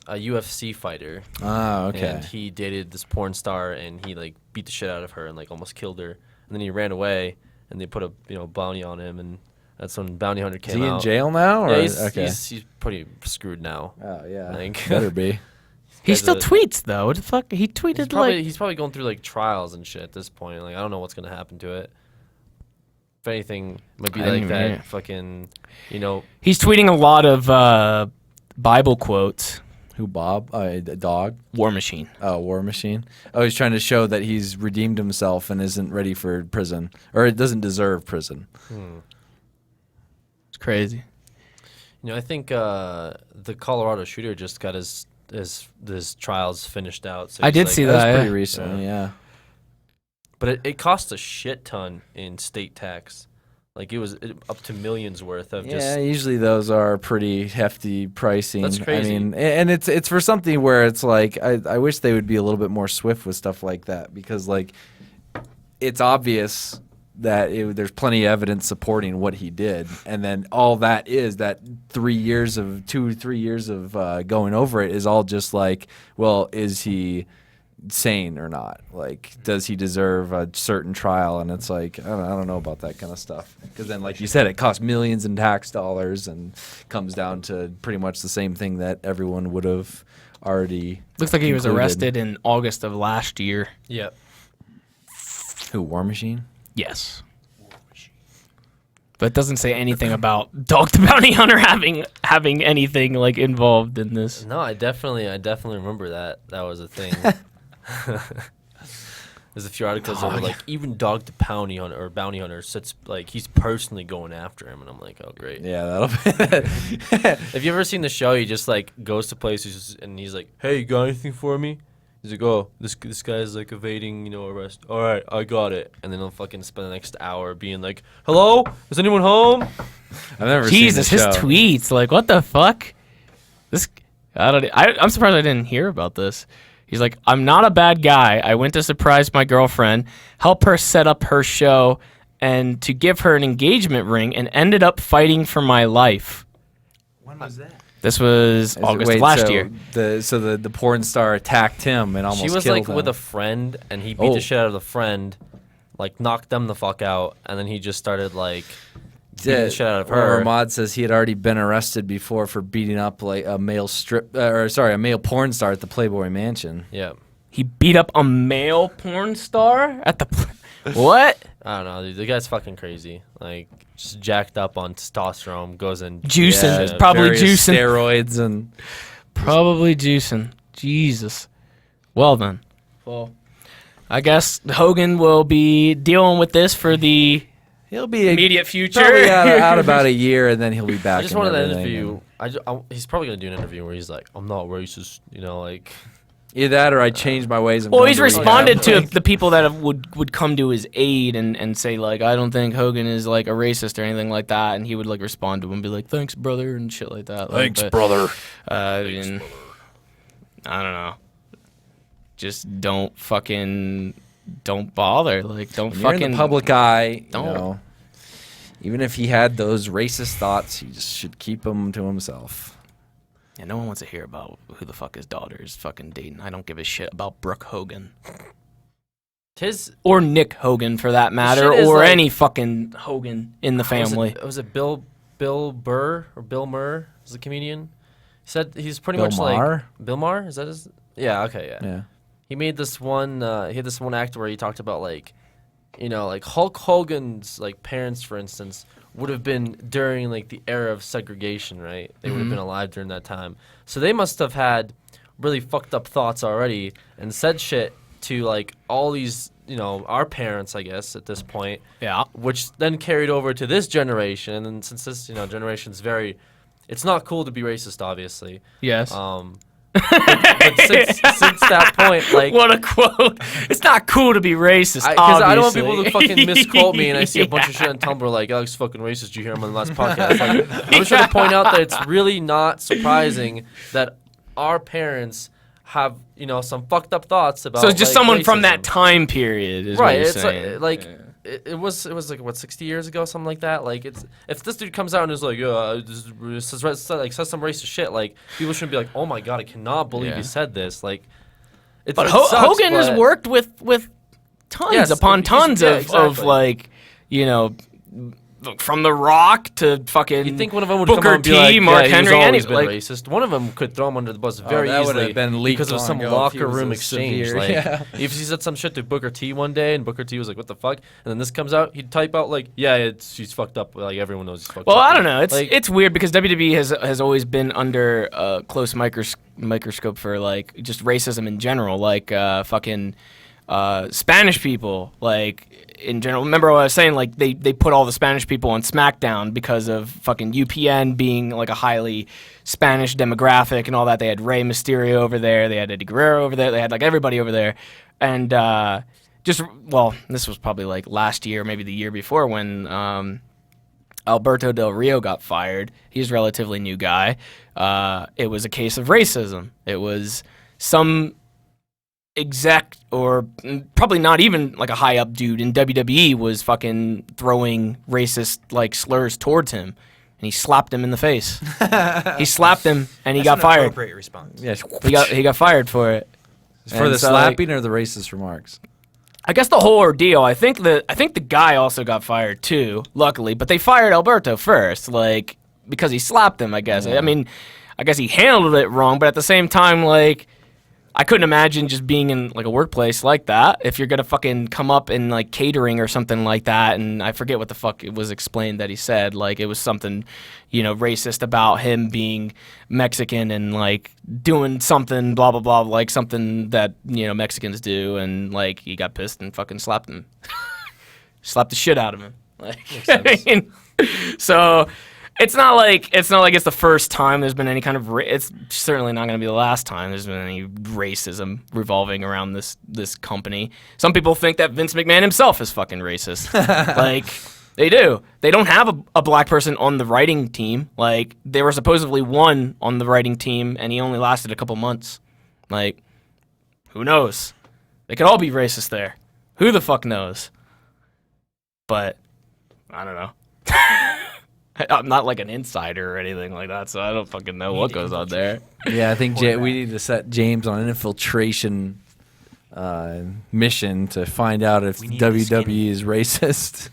UFC fighter, oh, okay. and he dated this porn star, and he like beat the shit out of her and like almost killed her, and then he ran away, and they put a bounty on him, and that's when Bounty Hunter Is came he out. in jail now? Or? Yeah, he's, okay. he's pretty screwed now. Oh yeah. I think. Better be. He Guy's still a- tweets though. What the fuck? He tweeted He's probably going through like trials and shit at this point. Like I don't know what's gonna happen to it. If anything, it might be I didn't like even that hear. fucking, he's tweeting a lot of Bible quotes. Who, Bob? Dog? War Machine. Oh, War Machine. Oh, he's trying to show that he's redeemed himself and isn't ready for prison, or it doesn't deserve prison. It's crazy. I think the Colorado shooter just got his trials finished out. So I he's, did like, see That was that. pretty Yeah. recently, yeah. But it cost a shit ton in state tax. Like it was up to millions worth of Yeah, just. usually those are pretty hefty pricing. That's crazy. I mean, and it's for something where it's like I wish they would be a little bit more swift with stuff like that, because like it's obvious that there's plenty of evidence supporting what he did, and then all that is that 2 to 3 years of going over it is all just like, well, is he sane or not? Like, does he deserve a certain trial? And it's like, I don't know about that kind of stuff, because then, like you said, it costs millions in tax dollars and comes down to pretty much the same thing that everyone would have already. Looks like he was concluded. arrested in August of last year. Yep. Who, War Machine? Yes. But it doesn't say anything about Dog the Bounty Hunter having anything like involved in this. No, I definitely remember that. That was a thing. There's a few articles that were like, even Dog the Bounty Hunter sits like he's personally going after him, and I'm like, oh great. Yeah, that'll be. Have you ever seen the show? He just like goes to places and he's like, "Hey, you got anything for me?" He's like, "Oh, this guy's like evading, arrest. All right, I got it." And then he'll fucking spend the next hour being like, "Hello, is anyone home?" I've never Jesus, seen his the show. tweets, like, what the fuck? I'm surprised I didn't hear about this. He's like, I'm not a bad guy. I went to surprise my girlfriend, help her set up her show, and to give her an engagement ring, and ended up fighting for my life. When was that? This was August of last year. The porn star attacked him and almost She was killed like him. with a friend, and he beat Oh. the shit out of the friend, like knocked them the fuck out, and then he just started like beating the shit out of her. Ramad says he had already been arrested before for beating up like a male a male porn star at the Playboy Mansion. Yeah, He beat up a male porn star at the. What? I don't know, dude. The guy's fucking crazy. Like just jacked up on testosterone, goes in Juicing. Yeah, It's probably various juicing. steroids and Probably juicing. Jesus. Well then. Well, I guess Hogan will be dealing with this for the He'll be immediate future. probably out about a year, and then he'll be back. I just in wanted that everything, interview. and He's probably gonna do an interview where he's like, "I'm not racist," you know, like. Either that, or I changed my ways. Well, he's responded to Like- the people that would come to his aid and say like, I don't think Hogan is like a racist or anything like that, and he would like respond to him and be like, thanks, brother, and shit like that. brother. And I don't know. Just don't bother. Like, don't When you're fucking in the public eye. don't. You know, even if he had those racist thoughts, he just should keep them to himself. Yeah, no one wants to hear about who the fuck his daughter is fucking dating. I don't give a shit about Brooke Hogan. Or Nick Hogan, for that matter, shit is or like- any fucking Hogan in the family. Was it Bill Burr or Bill Murr? Is the comedian? He said he's pretty Bill much Maher? like Bill Maher. Is that his? Yeah. Okay. Yeah. Yeah. He made this one. He had this one act where he talked about like, you know, like Hulk Hogan's like parents, for instance, would have been during like the era of segregation, right? They would have been alive during that time. So they must have had really fucked up thoughts already and said shit to like all these, you know, our parents, I guess, at this point. Yeah. Which then carried over to this generation. And then since this, you know, generation's it's not cool to be racist, obviously. Yes. But since that point, like, What a quote. It's not cool to be racist, because I don't want obviously. people to fucking misquote me, and I see a bunch of shit on Tumblr like Alex fucking racist. Did you hear him on the last podcast? Like, I'm just trying to point out that it's really not surprising that our parents have, you know, some fucked up thoughts about. So it's just like, someone from that racism. time period, is Right? what you're It's saying. like it was like what 60 years ago, something like that. Like it's if this dude comes out and is like, says some racist shit, like people shouldn't be like, oh my god, I cannot believe Yeah. you said this. Like, But it sucks, Hogan has but- worked with tons Yes, upon he's- tons yeah, of exactly. like, you know, from The Rock to fucking You think one of them would Booker come out and be T, like, Mark yeah, Henry, he's any always been like racist. One of them could throw him under the bus Oh, very that would easily have been leaked because of long some ago if he locker was room a exchange. severe- Like, yeah. if he said some shit to Booker T one day and Booker T was like, "What the fuck?" and then this comes out, he'd type out like, "Yeah, she's fucked up." Like everyone knows he's fucked Well, up. I don't know. It's Like- it's weird because WWE has always been under close microscope for like just racism in general, like fucking Spanish people, like in general. Remember what I was saying? Like they put all the Spanish people on SmackDown because of fucking UPN being like a highly Spanish demographic and all that. They had Rey Mysterio over there. They had Eddie Guerrero over there. They had like everybody over there, and this was probably like last year, maybe the year before when Alberto Del Rio got fired. He's a relatively new guy. It was a case of racism. It was some exec, or probably not even like a high up dude in WWE, was fucking throwing racist like slurs towards him, and he slapped him in the face. He slapped him, and he got fired. Appropriate response. Yeah. He got fired for it. For And the so, like, slapping or the racist remarks? I guess the whole ordeal. I think the guy also got fired too, luckily, but they fired Alberto first, like because he slapped him. I guess. Yeah. I mean, I guess he handled it wrong, but at the same time, like, I couldn't imagine just being in like a workplace like that if you're gonna fucking come up in like catering or something like that. And I forget what the fuck it was explained that he said. Like it was something, you know, racist about him being Mexican and like doing something blah blah blah, like something that, you know, Mexicans do. And like he got pissed and fucking slapped him, slapped the shit out of him. Like, I mean, so. It's not like it's the first time there's been any kind of it's certainly not going to be the last time there's been any racism revolving around this company. Some people think that Vince McMahon himself is fucking racist. Like they do. They don't have a black person on the writing team. Like there were supposedly one on the writing team and he only lasted a couple months. Like who knows? They could all be racist there. Who the fuck knows? But I don't know. I'm not like an insider or anything like that, so I don't fucking know what goes on there. Yeah, I think we need to set James on an infiltration mission to find out if We need the WWE skinny. is racist.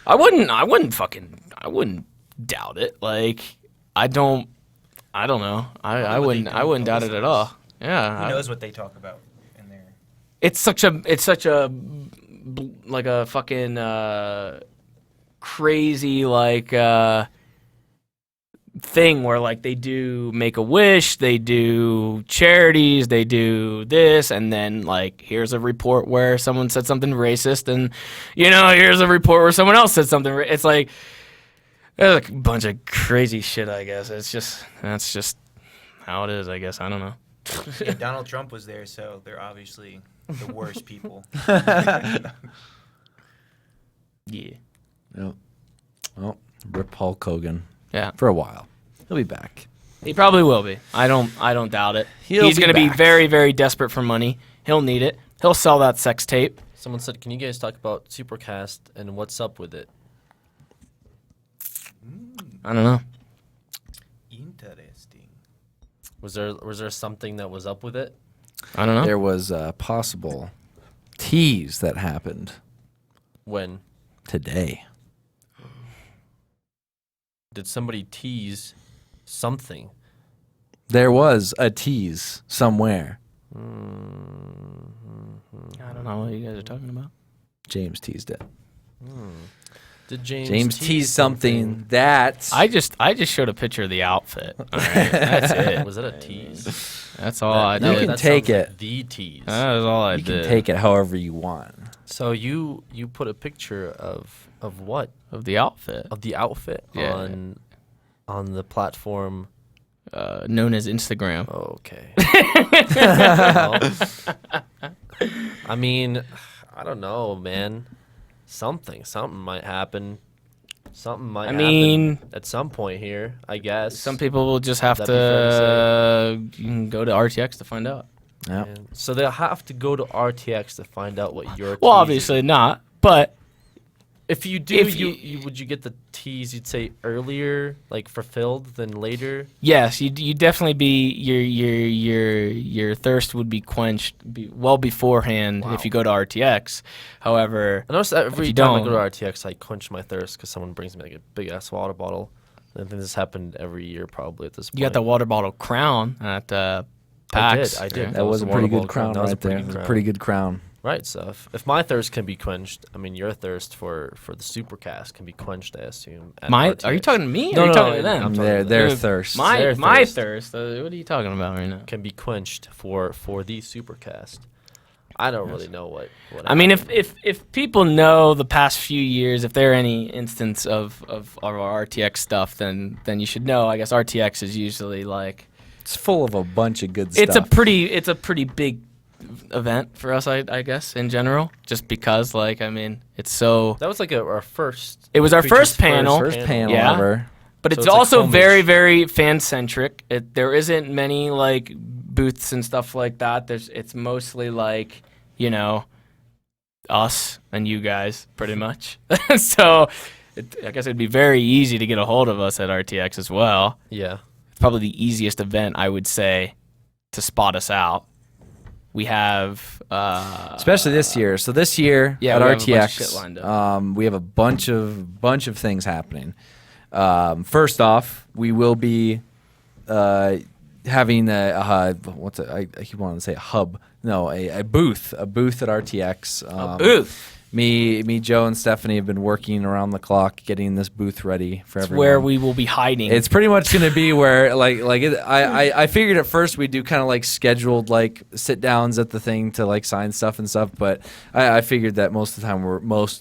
I wouldn't doubt it. Like I don't know. I what they wouldn't don't doubt it at all. Yeah. Who knows what they talk about in there? It's such a like a fucking crazy like thing where like they do Make-A-Wish, they do charities, they do this, and then like here's a report where someone said something racist, and here's a report where someone else said something. It's like there's like a bunch of crazy shit. I guess that's just how it is. I guess I don't know. Yeah, Donald Trump was there, so they're obviously the worst people. Yeah. Yep. Well, rip Hulk Hogan Yeah. for a while. He'll be back. He probably will be. I don't doubt it. He'll He's be going to be back. very, very desperate for money. He'll need it. He'll sell that sex tape. Someone said, "Can you guys talk about Supercast and what's up with it?" I don't know. Interesting. Was there something that was up with it? I don't know. There was a possible tease that happened When today. did somebody tease something? There was a tease somewhere. I don't know what you guys are talking about. James teased it. Did James James teased something that I just showed a picture of the outfit. All right, that's it. Was it a tease? That's all I You did. can that take sounds like it. the tease. That was all I you did. can take it however you want. So you put a picture of what? Of the outfit, Of the outfit Yeah. on the platform. known as Instagram. Okay. Well, I mean, I don't know, man. Something might happen. Something might mean- happen at some point here, I guess. Some people will just have That'd be fair to you can go to RTX to find out. Yep. And so they'll have to go to RTX to find out what your Well, tease obviously is. not, but If you do, if would you get the tease? You'd say earlier, like fulfilled, than later. yes, you definitely be your thirst would be quenched well beforehand Wow. if you go to RTX. However, I notice that every you time I don't- go to RTX, I quench my thirst because someone brings me like a big ass water bottle. I think this happened every year probably at this point. you got the water bottle crown at PAX. I did. right? That was a the pretty water good bottle crown. crown That was a right there. pretty It was good a pretty good crown. Right, so if my thirst can be quenched, I mean your thirst for the Supercast can be quenched, I assume. At Are you RTX. talking to me? No, or are you no, talking no, to them? I'm talking Their to their them. thirst. My Their thirst. What are you talking about right now? Can be quenched for the Supercast. I don't really know what I mean, happened. if people know the past few years, if there are any instance of our RTX stuff, then you should know. I guess RTX is usually like It's full of a bunch of good stuff. it's a pretty big event for us. I guess in general, just because like I mean, it's so. that was like our first. It was our Creature's first panel. first panel Yeah. ever. But So it's it's like also homage. very, very fan centric. There isn't many like booths and stuff like that. It's mostly like us and you guys, pretty much. So I guess it'd be very easy to get a hold of us at RTX as well. Yeah. It's probably the easiest event I would say to spot us out. We have Especially this year. So this year Yeah, at we have a bunch of RTX, shit lined up. we have a bunch of things happening. First off, we will be having I keep wanting to say a hub. No, a booth at RTX. a booth. Me, Joe, and Stephanie have been working around the clock getting this booth ready for It's everyone. where we will be hiding. It's pretty much going to be where I figured at first we'd do kind of like scheduled like sit downs at the thing to like sign stuff and stuff, but I figured that most of the time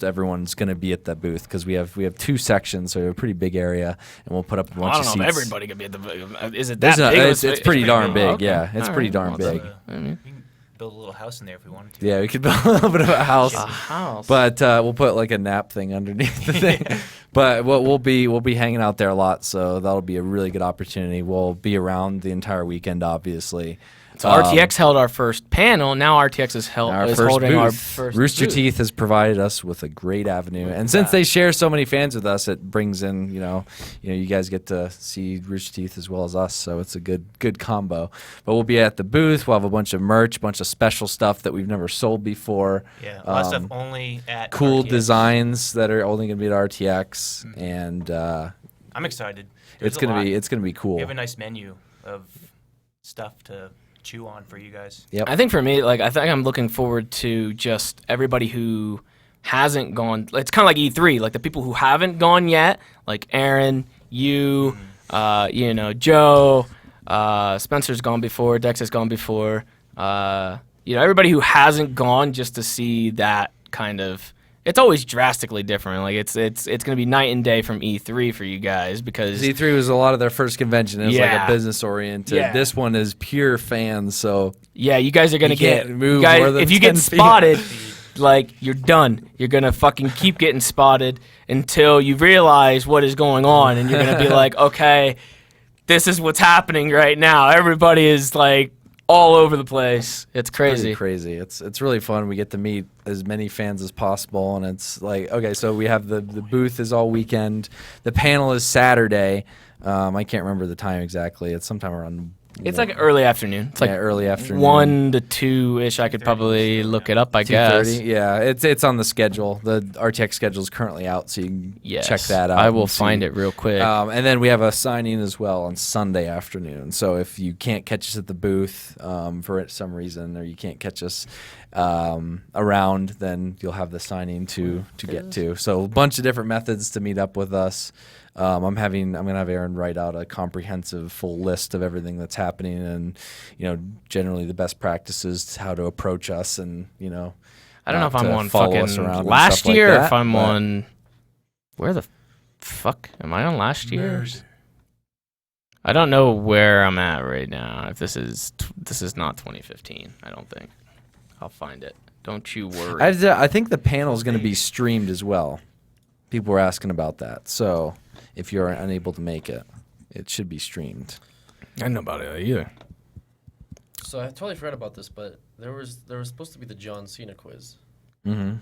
everyone's going to be at that booth because we have two sections, so a pretty big area, and we'll put up a bunch I of don't seats. know if everybody could be at the. Is it that There's big? it's pretty darn big. Okay. Yeah, it's All pretty right. darn Well, big. I mean, We can build a little house in there if we wanted to. Yeah, we could build a little bit of a house. a house. But we'll put like a nap thing underneath the thing. But we'll be hanging out there a lot, so that'll be a really good opportunity. We'll be around the entire weekend, obviously. So RTX held our first panel. Now RTX is holding our first Rooster booth. Teeth has provided us with a great avenue, and since they share so many fans with us, it brings in you guys get to see Rooster Teeth as well as us, so it's a good combo. But we'll be at the booth. We'll have a bunch of merch, bunch of special stuff that we've never sold before. Yeah, a lot of stuff only at Cool RTX. designs that are only going to be at RTX, and I'm excited. it's gonna be cool. We have a nice menu of stuff to chew on for you guys. Yep. I think for me, like I think I'm looking forward to just everybody who hasn't gone. It's kind of like E3, like the people who haven't gone yet, like Aaron, you, You know, Joe, Spencer's gone before, Dex has gone before. You know, everybody who hasn't gone just to see that kind of. It's always drastically different. Like it's gonna be night and day from E3 for you guys because E3 was a lot of their first convention. It was like Yeah. a business oriented. Yeah. This one is pure fans. So yeah, you guys are gonna You get can't move guys, more than if you 10 get feet. spotted, like you're done. You're gonna fucking keep getting spotted until you realize what is going on, and you're gonna be like, okay, this is what's happening right now. Everybody is like all over the place. It's crazy. crazy. It's really fun. We get to meet as many fans as possible, and it's like okay. So we have the booth is all weekend. The panel is Saturday. I can't remember the time exactly. It's sometime around. It's like early afternoon. It's like early afternoon. 1 to 2 ish. I could probably look it up. I guess. 2:30. Yeah, it's on the schedule. The RTX schedule is currently out, so you can Yes. check that out. I will and see. find it real quick. And then we have a signing as well on Sunday afternoon. So if you can't catch us at the booth for some reason, or you can't catch us around, then you'll have the signing to get to. So a bunch of different methods to meet up with us. I'm gonna have Aaron write out a comprehensive full list of everything that's happening, and generally the best practices, how to approach us, and I don't know if I'm to on follow us fucking around and last stuff like year or that, if I'm but- on. Where the fuck am I on last year? I don't know where I'm at right now. If this is not 2015, I don't think. I'll find it. Don't you worry. I think the panel is going to be streamed as well. People were asking about that. So if you're unable to make it, it should be streamed. I don't know about it either. So I totally forgot about this, but there was supposed to be the John Cena quiz, Mm-hmm. and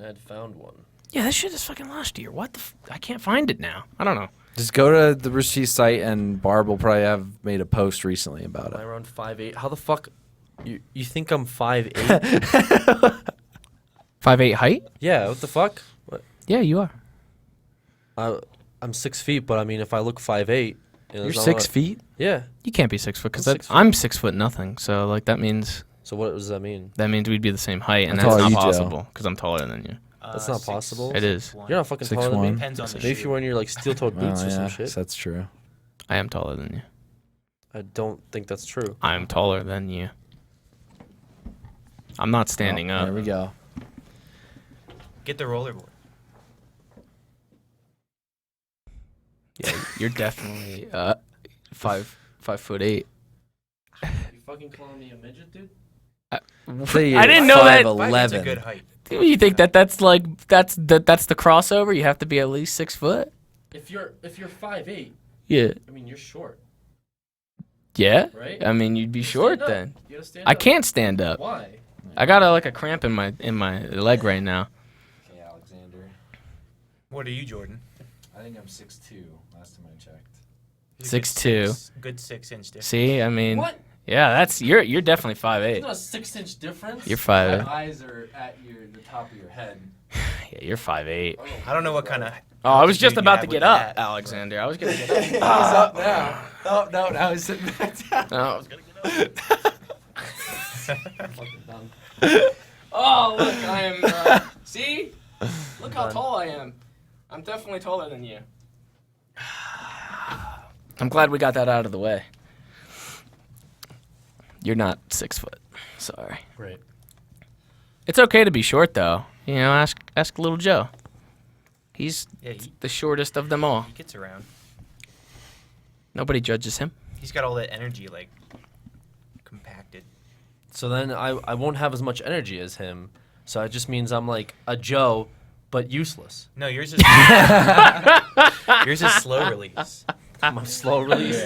I had found one. Yeah, that shit is fucking last year. What the? I can't find it now. I don't know. Just go to the Rooster site, and Barb will probably have made a post recently about Am I it. around 5'8"? How the fuck? You think I'm 5'8"? 5'8" height? Yeah. What the fuck? What? Yeah, you are. I'm 6 feet, but I mean, if I look 5'8", You're 6 feet? Yeah. You can't be 6 foot because I'm 6 feet. I'm 6 foot nothing. So like that means So what does that mean? we'd be the same height, and How that's tall are not you, Joe? possible because I'm taller than you. That's not possible. It is. You're not fucking taller than me. 6'1". Depends on the Maybe if shoe. you're wearing your like steel-toed boots Oh, or some yeah, shit. that's true. I am taller than you. I don't think that's true. I'm taller than you. I'm not standing up. There we go. Get the rollerboard. Yeah, you're definitely 5'8". You fucking calling me a midget, dude? I didn't know that. 5'8's a good height. You think that's the crossover? You have to be at least 6 foot. If you're 5'8", Yeah. I mean you're short, Yeah. right? I mean, you'd be short Stand up. then. You gotta stand I up. can't stand up. Why? I got a cramp in my leg right now. Okay, Alexander. What are you, Jordan? I think I'm 6'2", last time I checked. He's a good 6'2". Good 6-inch difference. See, I mean, What? yeah, you're definitely There's 5'8". not a 6-inch difference. You're 5'8". eyes are at the top of your head. Yeah, you're 5'8". I don't know what kind of. Oh, I was just altitude you about have to with get your up, hat. Alexander. I was gonna get He's up now. Oh, no, now he's sitting back down. up. I was gonna get up. Oh, look, I am. See? Look how tall I am. I'm definitely taller than you. I'm glad we got that out of the way. You're not 6 foot. Sorry. Right. It's okay to be short, though. You know, ask little Joe. He's Yeah, he the shortest of them all. gets around. Nobody judges him. He's got all that energy, like, compacted. So then I won't have as much energy as him. So it just means I'm like a Joe, but useless. No, yours is yours is slow release. My slow release.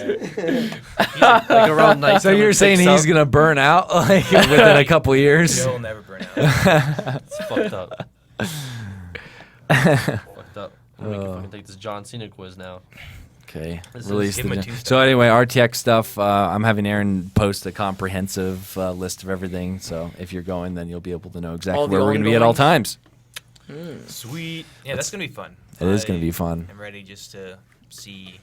Like around night. So you're saying he's going to burn out like within a couple years? Joe will never burn out. It's fucked up. Fucked up. I'm gonna fucking take this John Cena quiz now. Okay. This Release is- Give him a the. 2-star. So anyway, RTX stuff. I'm having Aaron post a comprehensive list of everything. So if you're going, then you'll be able to know exactly All the where we're going to be at all ongoings? times. Sweet. Yeah, that's gonna be fun. It is going to be fun. I'm ready just to see.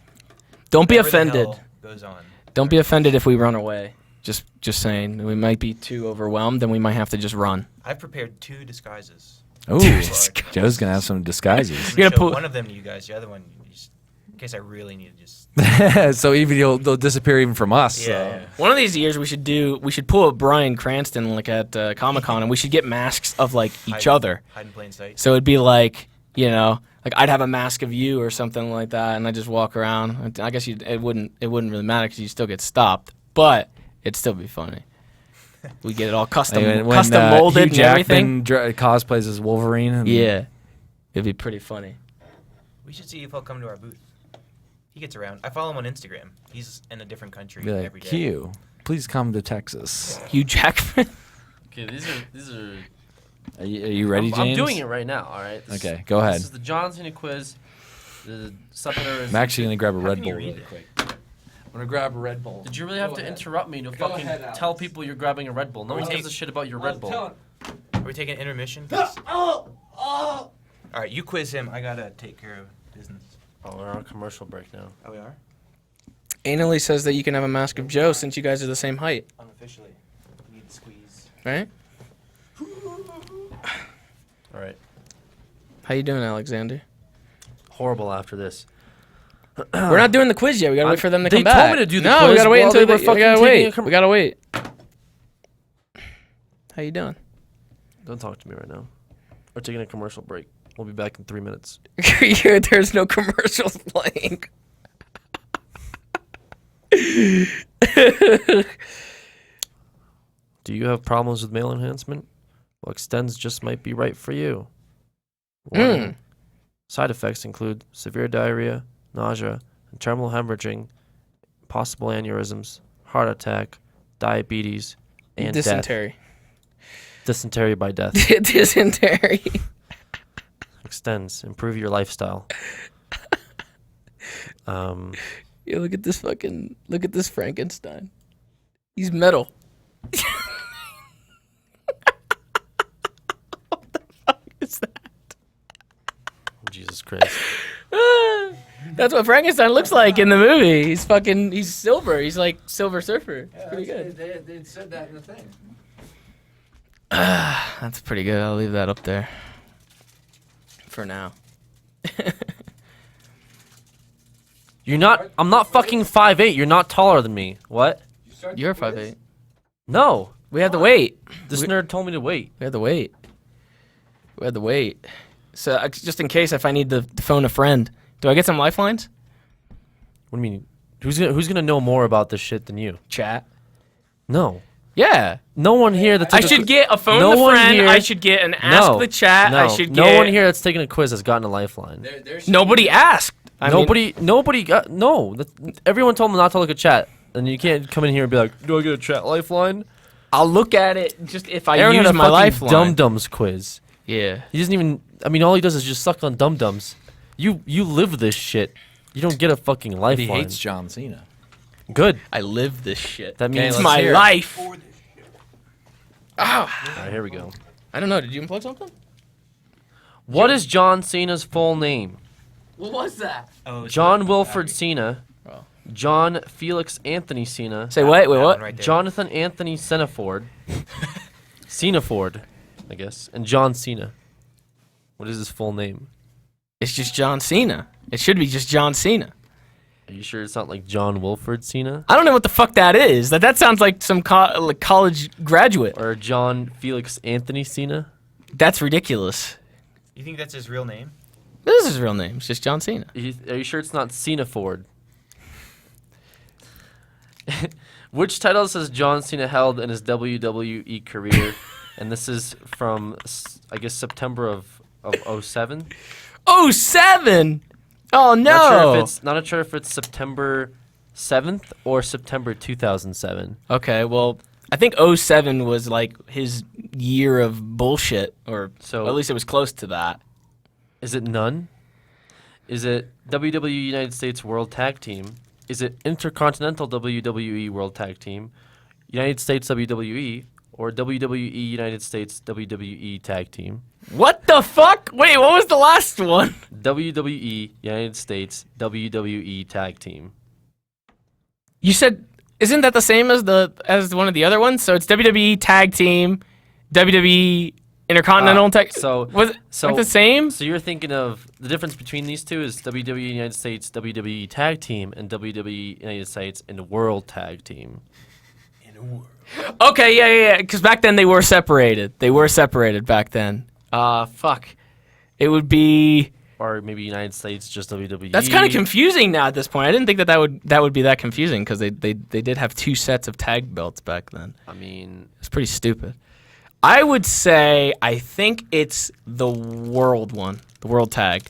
Don't be whatever the offended. hell goes on. Don't be offended if we run away. Just saying. We might be too overwhelmed, and we might have to just run. I've prepared 2 disguises. Ooh, Joe's going to have some disguises. You're gonna Show put- one of them to you guys. The other one, you just in case I really need to just. So even they'll disappear even from us. so. Yeah. One of these years we should pull up Bryan Cranston like at Comic-Con, and we should get masks of like each other. Hide in plain sight. So it'd be like, like I'd have a mask of you or something like that, and I just walk around. I guess it wouldn't really matter because you still get stopped, but it'd still be funny. We get it all custom When, molded Hugh and everything. Jackman cosplays as Wolverine. And Yeah, it'd be pretty funny. We should see if he'll come to our booth. He gets around. I follow him on Instagram. He's in a different country Be like, every day. Hugh, please come to Texas. Hugh Jackman. Okay, these are. Are you ready, I'm James? doing it right now. All right. Okay, go ahead. This is the John Cena quiz. The supplementary is. I'm actually gonna grab a Red can you Bull read really it? quick. I'm gonna grab a Red Bull. Did you really have to interrupt me to fucking ahead, Alex. tell people you're grabbing a Red Bull? No one take- gives a shit about your Red Bull. Are we taking an intermission? All right, you quiz him. I gotta take care of business. Oh, we're on a commercial break now. Oh, we are? Anally says that you can have a mask of Joe since you guys are the same height, Unofficially. We need to squeeze. right? All right. How you doing, Alexander? Horrible after this. We're not doing the quiz yet. We gotta wait for them to They come back. told me to do the no, quiz we gotta wait while until they were we fucking gotta taking wait. a We gotta wait. How you doing? Don't talk to me right now. We're taking a commercial break. We'll be back in 3 minutes. There's no commercials playing. Do you have problems with male enhancement? Well, Extends just might be right for you. Warning. Side effects include severe diarrhea, nausea, and terminal hemorrhaging, possible aneurysms, heart attack, diabetes, and Dysentery. death. Dysentery by death. Dysentery. Extends. Improve your lifestyle. Yo, look at this Frankenstein. He's metal. What the fuck is that? Jesus Christ. That's what Frankenstein looks like in the movie. He's silver. He's like Silver Surfer. It's pretty good. They said that in the thing. That's pretty good. I'll leave that up there for now. I'm not fucking 5'8". You're not taller than me. What? You're 5'8". No. We had to wait. This nerd told me to wait. We had to wait. So just in case if I need to phone a friend, do I get some lifelines? What do you mean? Who's gonna know more about this shit than you? Chat. No. Yeah. No one here that's I should get a phone No the one friend. here- I should get an ask the chat. No. I should get. No one here that's taking a quiz has gotten a lifeline. Nobody asked. I mean, Nobody got no. Everyone told them not to look at chat, and you can't come in here and be like, "Do I get a chat lifeline?" I'll look at it just if I Aaron use had a my fucking lifeline. Dum Dums quiz. Yeah. He doesn't even. I mean, all he does is just suck on Dum Dums. You live this shit. You don't get a fucking He lifeline. hates John Cena. Good. I live this shit. That means it's let's my hear it. life. All right, here we go. I don't know. Did you unplug something? What is John Cena's full name? What was that? Oh, John Wilfred Cena. Oh. John Felix Anthony Cena. Say wait, that what? one right there. Jonathan Anthony Senaford. Senaford, I guess. And John Cena. What is his full name? It's just John Cena. It should be just John Cena. Are you sure it's not like John Wilfred Cena? I don't know what the fuck that is. That sounds like some college graduate. Or John Felix Anthony Cena? That's ridiculous. You think that's his real name? This is his real name. It's just John Cena. Are you sure it's not Cenaford? Which titles has John Cena held in his WWE career? And this is from, I guess, September of 07? 07. Oh no. Not sure if it's September 7th or September 2007. Okay, well, I think 07 was like his year of bullshit, or So- at least it was close to that. Is it none? Is it WWE United States World Tag Team? Is it Intercontinental WWE World Tag Team? United States WWE? Or WWE United States WWE Tag Team? What the fuck? Wait, what was the last one? WWE United States WWE Tag Team. You said, isn't that the same as one of the other ones? So it's WWE Tag Team, WWE Intercontinental tag. so Was it like the same? So you're thinking of the difference between these two is WWE United States WWE Tag Team and WWE United States and World Tag Team. Okay, yeah. Because back then they were separated. They were separated back then. Fuck. It would be. Or maybe United States just WWE. That's kind of confusing now at this point. I didn't think that would be that confusing because they did have 2 sets of tag belts back then. I mean, It's pretty stupid. I would say I think it's the world one, the world tag,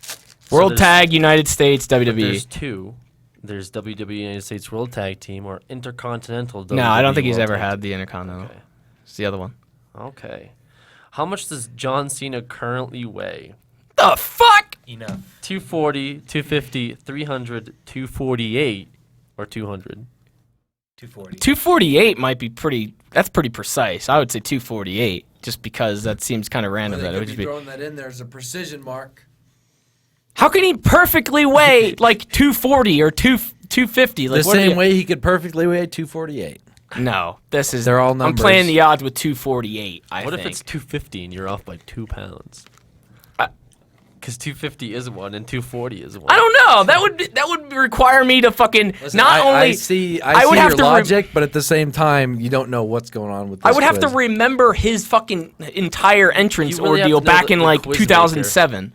world tag, United States, WWE. there's 2. There's WWE United States World Tag Team or Intercontinental WWE. No, I don't think he's World ever Tag had the Intercontinental. Okay. It's the other one. Okay. How much does John Cena currently weigh? The fuck? Enough. 240, 250, 300, 248, or 200? 240. 248 might be pretty. That's pretty precise. I would say 248, just because that seems kind of random. That it would just be. throwing that in there as a precision mark. How can he perfectly weigh like 240 or 250? Like The what do same you- way he could perfectly weigh 248. No, this is. They're all I'm numbers. playing the odds with 248. I What think. if it's 250 and you're off by 2 pounds? Because 250 is one and 240 is one. I don't know. That would require me to fucking not only. I see I would your have to logic, but at the same time, you don't know what's going on with this I would have to quiz. remember his fucking entire entrance You really have ordeal to know back the in like quiz 2007.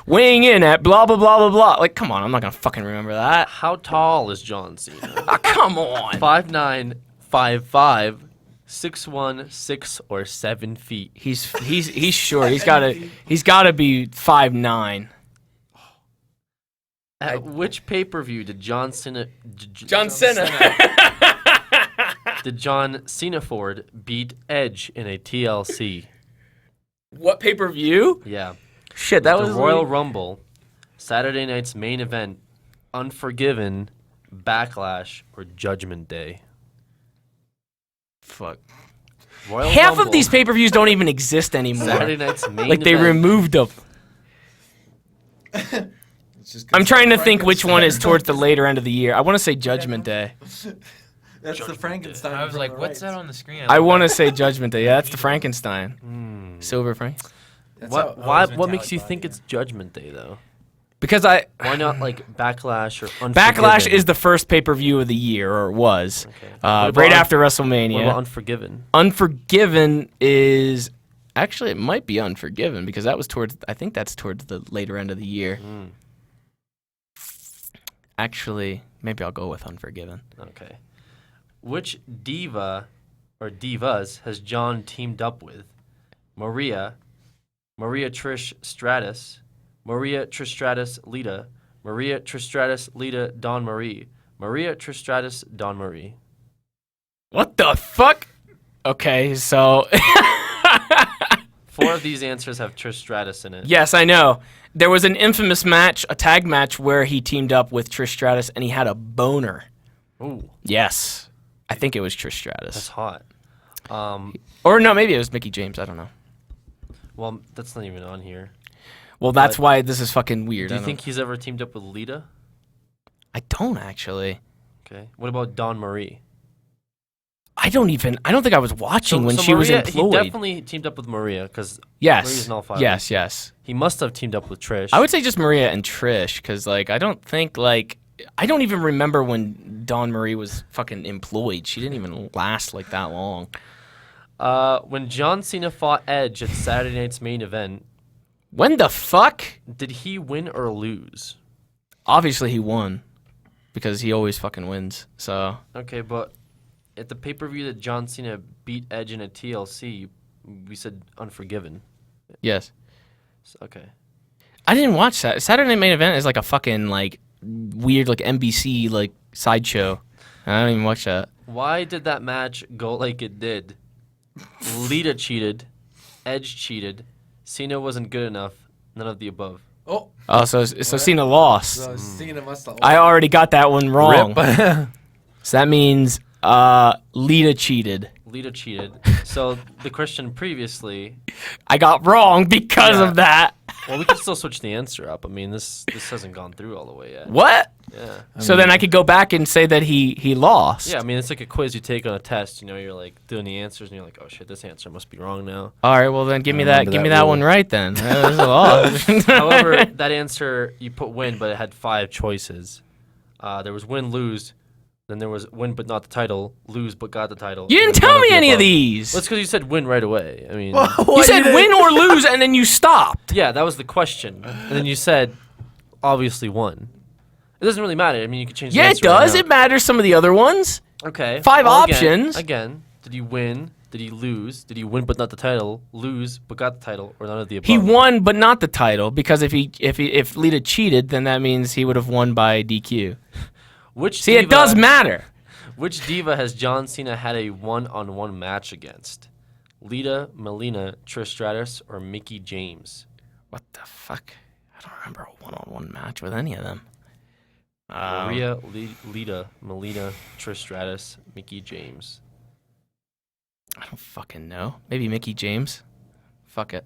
Weighing in at blah blah blah blah blah. Like, come on, I'm not gonna fucking remember that. How tall is John Cena? Ah, come on. 5'9", 5'5", 6'1", 6 or 7 feet. He's short. He's gotta be 5'9". At which pay-per-view did John Cena? John Cena. Did John Cena Ford beat Edge in a TLC? What pay-per-view? Yeah. Shit, that The was Royal like- Rumble, Saturday night's main event, Unforgiven, Backlash, or Judgment Day. Fuck. Royal Half Rumble, of these pay-per-views don't even exist anymore. Saturday night's main Like they event. removed them. I'm trying to think which one is towards the later end of the year. I want to say Judgment Day. That's the Frankenstein. I was like, what's that on the screen? I want to say Judgment Day. Yeah, that's the Frankenstein. Silver Frank. What makes you think it's Judgment Day though? Because I Why not like Backlash or Unforgiven? Backlash is the first pay-per-view of the year, or was, Okay. What right about after What WrestleMania. about Unforgiven? Unforgiven is actually, it might be Unforgiven because that was towards. I think that's towards the later end of the year. Actually, maybe I'll go with Unforgiven. Okay. Which diva or divas has John teamed up with? Maria Trish Stratus, Maria Trish Stratus Lita, Maria Trish Stratus Lita Dawn Marie, Maria Trish Stratus Dawn Marie. What the fuck? Okay, so 4 of these answers have Trish Stratus in it. yes, I know. There was an infamous match, a tag match, where he teamed up with Trish Stratus and he had a boner. Ooh, Yes. I think it was Trish that's Stratus. hot. Or no, maybe it was Mickey James. I don't know. Well, that's not even on here. Well, that's But- why this is fucking weird. Do I you don't- think he's ever teamed up with Lita? I don't actually. Okay. What about Dawn Marie? I don't think I was watching when she was Maria, employed. He definitely teamed up with Maria because Maria's Yes. an all five. Yes. he must have teamed up with Trish. I would say just Maria and Trish, because like I don't even remember when Dawn Marie was fucking employed. She didn't even last like that long. When John Cena fought Edge at Saturday night's main event, When the fuck? did he win or lose? Obviously he won, because he always fucking wins. So Okay, but at the pay-per-view that John Cena beat Edge in a TLC, we said Unforgiven. yes, Okay. I didn't watch that. Saturday Night Main Event is like a fucking like weird like NBC like sideshow. I don't even watch that. Why did that match go like it did? Lita cheated, Edge cheated, Cena wasn't good enough, none of the above. Oh, Oh, so Cena lost. so Cena must have. I already got that one wrong. Rip. So that means Lita cheated. Lita cheated. So the question previously, I got wrong because of that. Well, we can still switch the answer up. I mean, this hasn't gone through all the way yet. What? Yeah. So then I could go back and say that he lost. Yeah, I mean, it's like a quiz you take on a test. You know, you're like doing the answers, and you're like, oh shit, this answer must be wrong now. All right, well then give me I that. remember Give me that that rule. one right then. There's a lot. However, that answer you put win, but it had 5 choices. There was win, lose. Then there was win, but not the title. Lose, but got the title. You and didn't then tell none me the any of above. these. Well, it's because you said win right away. I mean, You said win or lose, and then you stopped. yeah, that was the question, and then you said obviously won. It doesn't really matter. I mean, you can change. The Yeah, it answer right does. now. It matters. Some of the other ones. Okay. 5 Well, options. Again, did he win? Did he lose? Did he win but not the title? Lose but got the title, or none of the above? He won, but not the title, because if Lita cheated, then that means he would have won by DQ. Which See, it does matter. Which diva has John Cena had a one-on-one match against? Lita, Melina, Trish Stratus, or Mickey James? What the fuck? I don't remember a one-on-one match with any of them. Maria, Lita, Melina, Trish Stratus, Mickey James. I don't fucking know. Maybe Mickey James. Fuck it.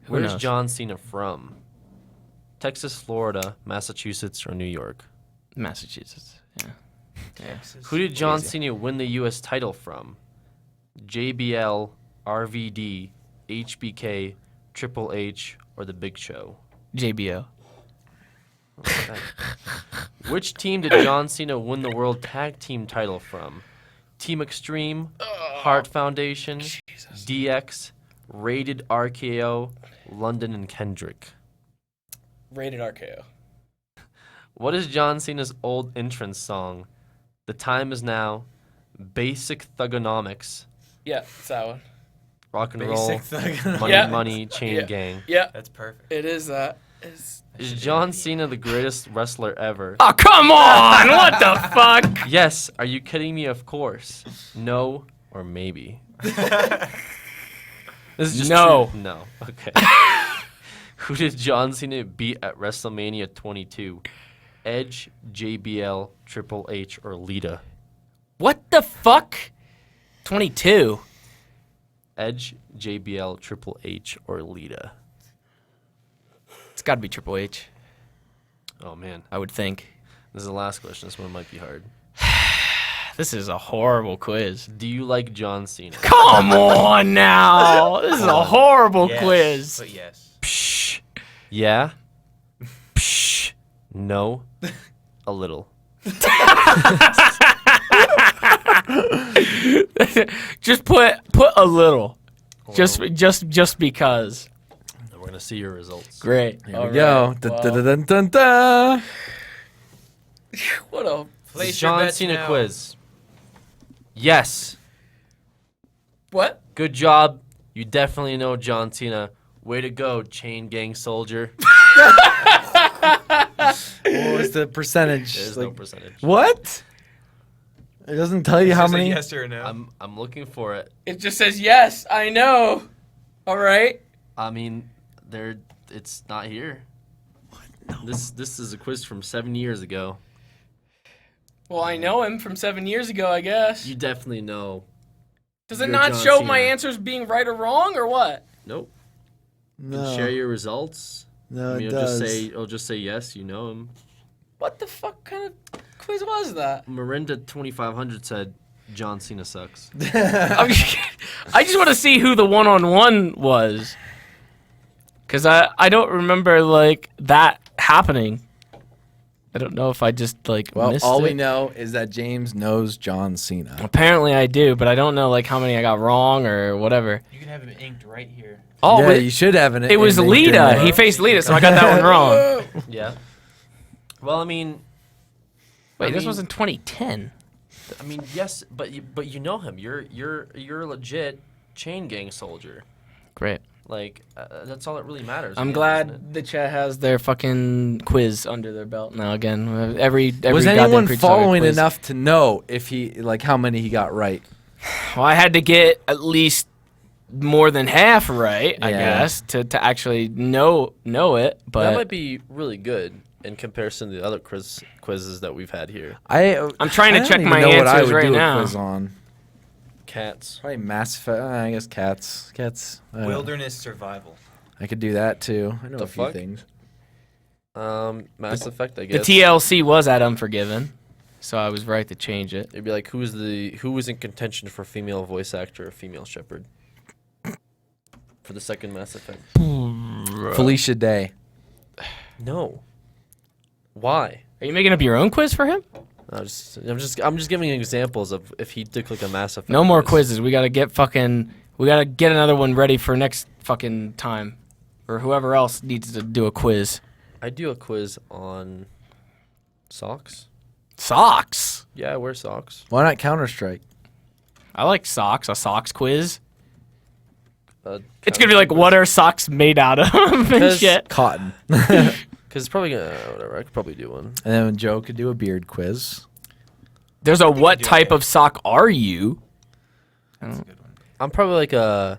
Who Where's knows? John Cena from? Texas, Florida, Massachusetts, or New York? Massachusetts. Yeah. Who did John Easy. Cena win the U.S. title from? JBL, RVD, HBK, Triple H, or The Big Show? JBO. Okay. Which team did John Cena win the World Tag Team title from? Team Extreme, Heart Foundation, DX, Rated RKO, London and Kendrick. Rated RKO. What is John Cena's old entrance song? The Time Is Now, Basic Thugonomics, Yeah, it's that one. Rock and Roll, Money Yeah. Money, Chain Yeah. Gang. Yeah, That's perfect. it is that. Is John Cena the greatest wrestler ever? Oh, come on! What the fuck? Yes. Are you kidding me? Of course. No or maybe. This is just No. true. No. Okay. Who did John Cena beat at WrestleMania 22? Edge, JBL, Triple H, or Lita? What the fuck? 22. Edge, JBL, Triple H, or Lita? It's got to be Triple H, Oh man, I would think. this is the last question. This one might be hard. This is a horrible quiz. Do you like John Cena? Come on now. This is a horrible Yes, quiz. But yes. Psh. Yeah. Psh. No. A little. Just put a little. Just because. And we're gonna see your results. Great. Here we go. Dun, dun, dun, dun, dun. What a This Place is your John bets Cena now. quiz. Yes. what? Good job. You definitely know John Cena. Way to go, Chain Gang Soldier. What was the percentage? There's no percentage. What? It doesn't tell you It's how just a many. yes or no. I'm looking for it. It just says yes. I know. All right. I mean, it's not here. This is a quiz from 7 years ago. Well, I know him from 7 years ago, I guess. You definitely know. Does it you're not John show my Cena. answers being right or wrong or what? Nope. No, Share your results. no, it It'll does. it'll just say yes, you know him. What the fuck kind of quiz was that? Miranda 2500 said John Cena sucks. I just want to see who the one-on-one was. Because I don't remember, like, that happening. I don't know if I just, like, Well, missed all it. we know is that James knows John Cena. Apparently I do, but I don't know, like, how many I got wrong or whatever. You can have him inked right here. Oh, yeah, but you should have an. it was an Lita. internet. He faced Lita, so I got that one wrong. Yeah. Well, I mean, Wait, this mean- was in 2010. yes, but you know him. You're a legit Chain Gang Soldier. Great. Like that's all that really matters. I'm again, glad isn't the chat has their fucking quiz under their belt now again. Every Was goddamn anyone creature's got a following quiz. enough to know if he like how many he got right? Well, I had to get at least more than half right, I Yeah. guess, to actually know it. that But might be really good in comparison to the other quizzes that we've had here. I'm trying to I don't check even my know what I answers would right do a now. quiz on. Cats. Probably Mass Effect. I guess cats. Cats. I don't know. Wilderness survival. I could do that too. I know The a few fuck? things. Mass Effect, I The guess. TLC was at Unforgiven, so I was right to change it. It'd be like, who was in contention for female voice actor or female shepherd? For the second Mass Effect. Felicia Day. No. Why? Are you making up your own quiz for him? I'm just giving examples of if he did click a Mass Effect. No more quiz. quizzes. We gotta get another one ready for next fucking time, or whoever else needs to do a quiz. I do a quiz on socks. Socks. Yeah, I wear socks. Why not Counter Strike? I like socks. A socks quiz. Uh, It's gonna be like, what are socks made out of and 'Cause- shit. Cotton. Because it's probably gonna whatever. I could probably do one. And then Joe could do a beard quiz. There's a what do type okay. of sock are you? That's a good one. I'm probably like a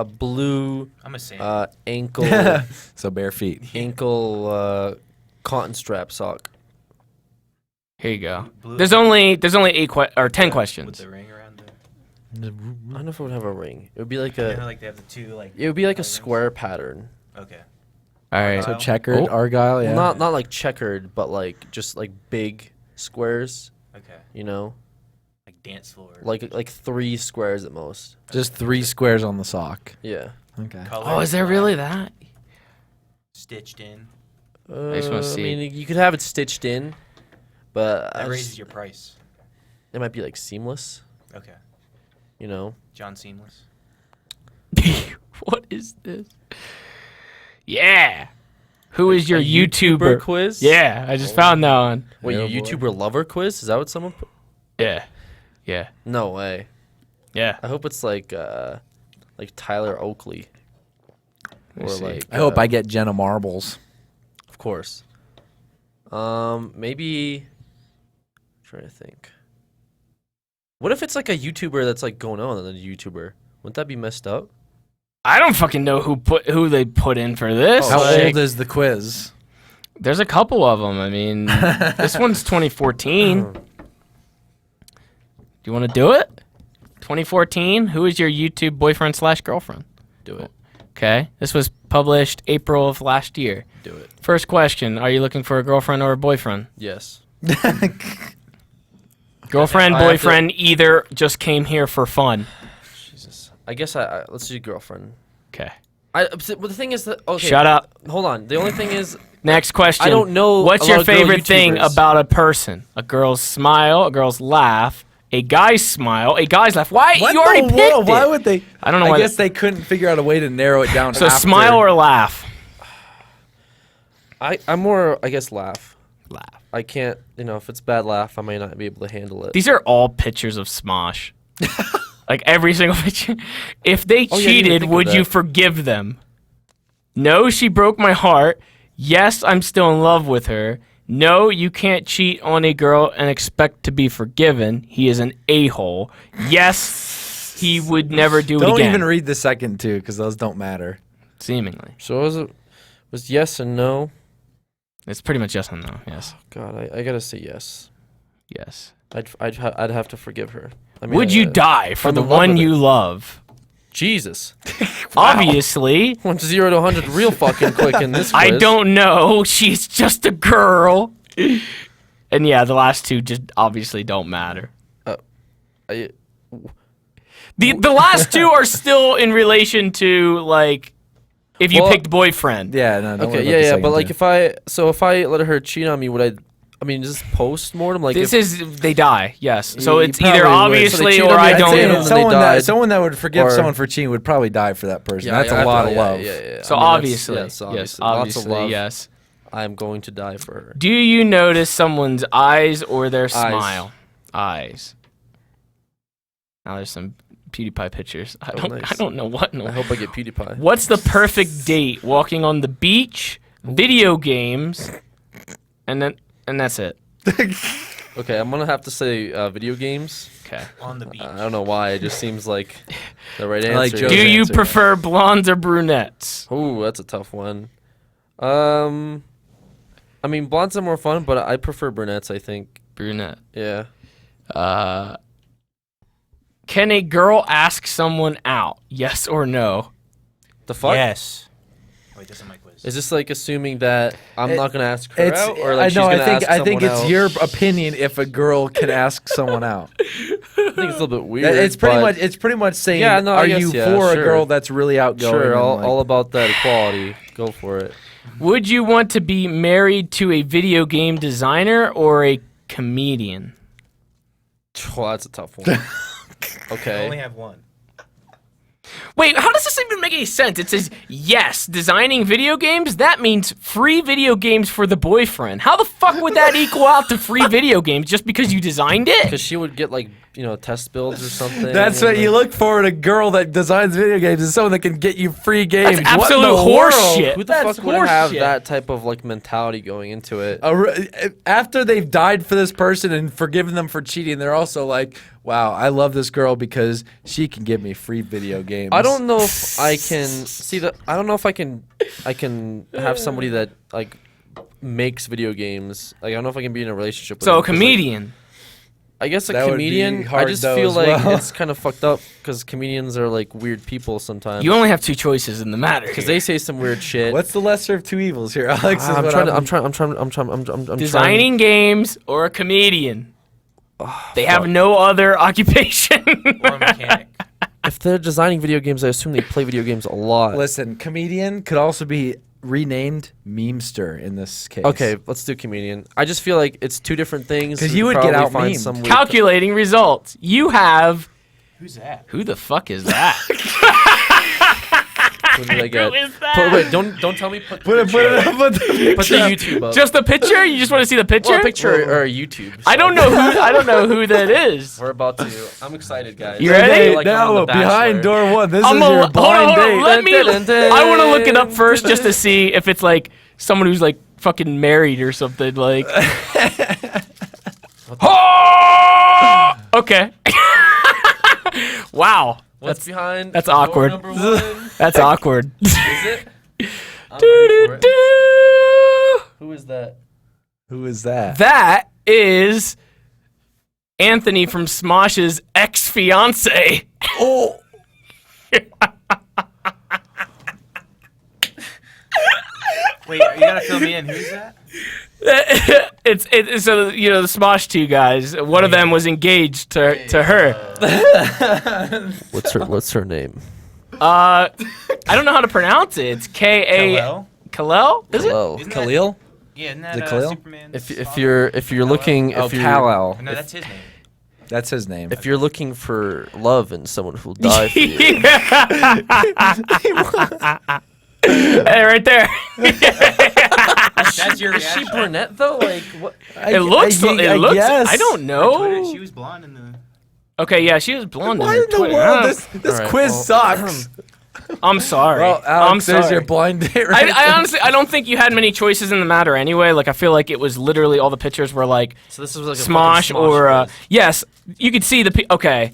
blue I'm a Sam. ankle So bare feet. cotton strap sock. Here you go. Blue- There's only 10 With questions. the ring around it. I don't know if it would have a ring. It would be like You a. know, like they have the two like. It would be like a rings? square pattern. Okay. All right. So Argyle? checkered, Oh. Argyle, yeah. Well, not like checkered, but like just like big squares. Okay. You know, Like dance floor. like 3 squares at most. Just 3 squares on the sock. Yeah. Okay. Color, Oh, is there black, really that? Stitched in? just wanna see. I mean, you could have it stitched in, but That raises your price. it might be like seamless. Okay. You know. John Seamless. What is this? Yeah. Who is your YouTuber? quiz? Yeah, I just found that one. Wait, Yeah, your boy. YouTuber lover quiz? Is that what someone put? Yeah. Yeah. No way. Yeah. I hope it's like Tyler Oakley. me Or see. like I hope I get Jenna Marbles. Of course. Maybe I'm trying to think. What if it's like a YouTuber that's like going on and a YouTuber? Wouldn't that be messed up? I don't fucking know who they put in for this. Oh, How Like, old is the quiz? There's a couple of them. I mean, this one's 2014. Do you want to do it? 2014. Who is your YouTube boyfriend/girlfriend? Do it. Okay. This was published April of last year. Do it. First question: are you looking for a girlfriend or a boyfriend? Yes. Girlfriend, I have to- boyfriend, either just came here for fun. Jesus. I guess I let's do girlfriend. Okay. But the thing is that okay. Shut up. Hold on. The only thing is Next question. I don't know What's a your lot of girl favorite thing YouTubers. about a person? A girl's smile, a girl's laugh, a guy's smile, a guy's laugh. Why? What You already the picked world? it. Why would they? I don't know I why guess they couldn't figure out a way to narrow it down. So after. smile or laugh? I'm more I guess laugh. Laugh. I can't if it's bad laugh I might not be able to handle it. These are all pictures of Smosh. Like every single picture. If they Oh, yeah, I didn't even cheated, think of would you that. forgive them? No, she broke my heart. Yes, I'm still in love with her. No, you can't cheat on a girl and expect to be forgiven. He is an a-hole. Yes, he would never do it Don't again. even read the second two because those don't matter. Seemingly. So was yes and no? It's pretty much yes and no. Yes. God, I gotta say yes. Yes. I'd have to forgive her. I mean, Would you die for I'm the in love one with you her. love? Jesus. Obviously. Went to 0 to 100 real fucking quick in this I quiz. don't know. She's just a girl. And yeah, the last two just obviously don't matter. I- The last two are still in relation to like if you Well, picked boyfriend. Yeah, no. Don't worry okay, about the yeah, second but like two. if I let her cheat on me, would I mean, is this post-mortem? Like, This if, is they die. Yes. So You it's probably either would. So they obviously cheat or on me, I I'd don't say know. then they died. someone that would forgive Or- someone for cheating would probably die for that person. yeah, That's I a have lot to- of yeah, love. Yeah. So I mean, obviously, yes, yes, lots of obviously, love. yes. I'm going to die for her. Do you notice someone's eyes or their smile? Eyes. Now there's some PewDiePie pictures. I Oh, don't nice. I don't know what. I hope I get PewDiePie. What's the perfect date? Walking on the beach, video games, and that's it. Okay, I'm gonna have to say video games. Okay. On the beach. I don't know why. It just seems like the right I answer. like Joe's Do you answer. prefer blondes or brunettes? Ooh, that's a tough one. I mean, blondes are more fun, but I prefer brunettes. I think. Brunette. Yeah. Can a girl ask someone out? Yes or no? The fuck? Yes. Wait, this is my quiz. Is this like assuming that I'm It- not gonna ask her It's out, or like I she's know. gonna I think ask I think someone it's else? your opinion if a girl can ask someone out. I think it's a little bit weird. It's pretty but much saying, Yeah, no, I are guess, you yeah, for sure. a girl that's really outgoing? sure, and, all, like- all about that equality. Go for it. Would you want to be married to a video game designer or a comedian? Well, that's a tough one. I only Okay. have one. Wait, how does this even make any sense? It says, yes, designing video games? That means free video games for the boyfriend. How the fuck would that equal out to free video games just because you designed it? Because she would get like test builds or something. That's and what you then- look for in a girl that designs video games, is someone that can get you free games. That's What in absolute the world? horseshit. Who the That's fuck would have horseshit. that type of like mentality going into it? After they've died for this person and forgiven them for cheating, they're also like, wow, I love this girl because she can give me free video games. I don't know if I can see the. I don't know if I can have somebody that like makes video games. Like I don't know if I can be in a relationship with So them, a 'cause, like, comedian. I guess a That would be comedian. I hard just though feel as like well. it's kind of fucked up because comedians are like weird people sometimes. You only have two choices in the matter. Because they say some weird shit. What's the lesser of two evils here, Alex? is I'm what trying. designing games or a comedian. They have no other occupation. Or a mechanic. If they're designing video games, I assume they play video games a lot. Listen, comedian could also be renamed memester in this case. Okay, let's do comedian. I just feel like it's two different things. 'Cause We you could would get probably find out-memed. some weird- Calculating results. You have. Who's that? Who the fuck is that? What did I get? Who is that? Wait, don't tell me. Put Put it up on the Put the YouTube up. Just a picture? You just want to see the picture? well, a picture or YouTube. I don't know who. I don't know who that is. We're about to. I'm excited, guys. You ready? I feel like I'm on now, The Bachelor. behind door one, this I'm is a, your hold on, blind hold on. date. Let me. Dun, dun, dun, I want to look it up dun, first dun, just to see if it's like someone who's like fucking married or something. Like. Oh! Okay. Wow. What's behind? that's door awkward. Number one? That's awkward. Is it? I'm ready for it. Doo-doo-doo. Who is that? Who is that? That is Anthony from Smosh's ex-fiance. Oh, Wait, you gotta fill me in. Who's that? it's so the Smosh two guys. One of them was engaged to her. What's her name? I don't know how to pronounce it. It's K-A. Kal-El? Kal-El? Is it? Hello. Isn't that- Khalil? Yeah, isn't Is it that Khalil? Superman's If father? you're looking Oh, if you're Kal-El. No, that's his name. That's his name. if you're looking for love and someone who'll die for you, Hey, right there. That's your is she reaction. brunette though? Like what? It looks. It looks. Yes. I don't Twitter, know. she was blonde in the. Okay, yeah, she was blonde. Why in in the Twitter. world? This Alright, quiz well, sucks. I'm sorry. Well, I'm Alex, there's sorry. your blind date right I there. honestly, I don't think you had many choices in the matter anyway. Like, I feel like it was literally all the pictures were like So this was like a Smosh fucking or quiz. yes, you could see the okay.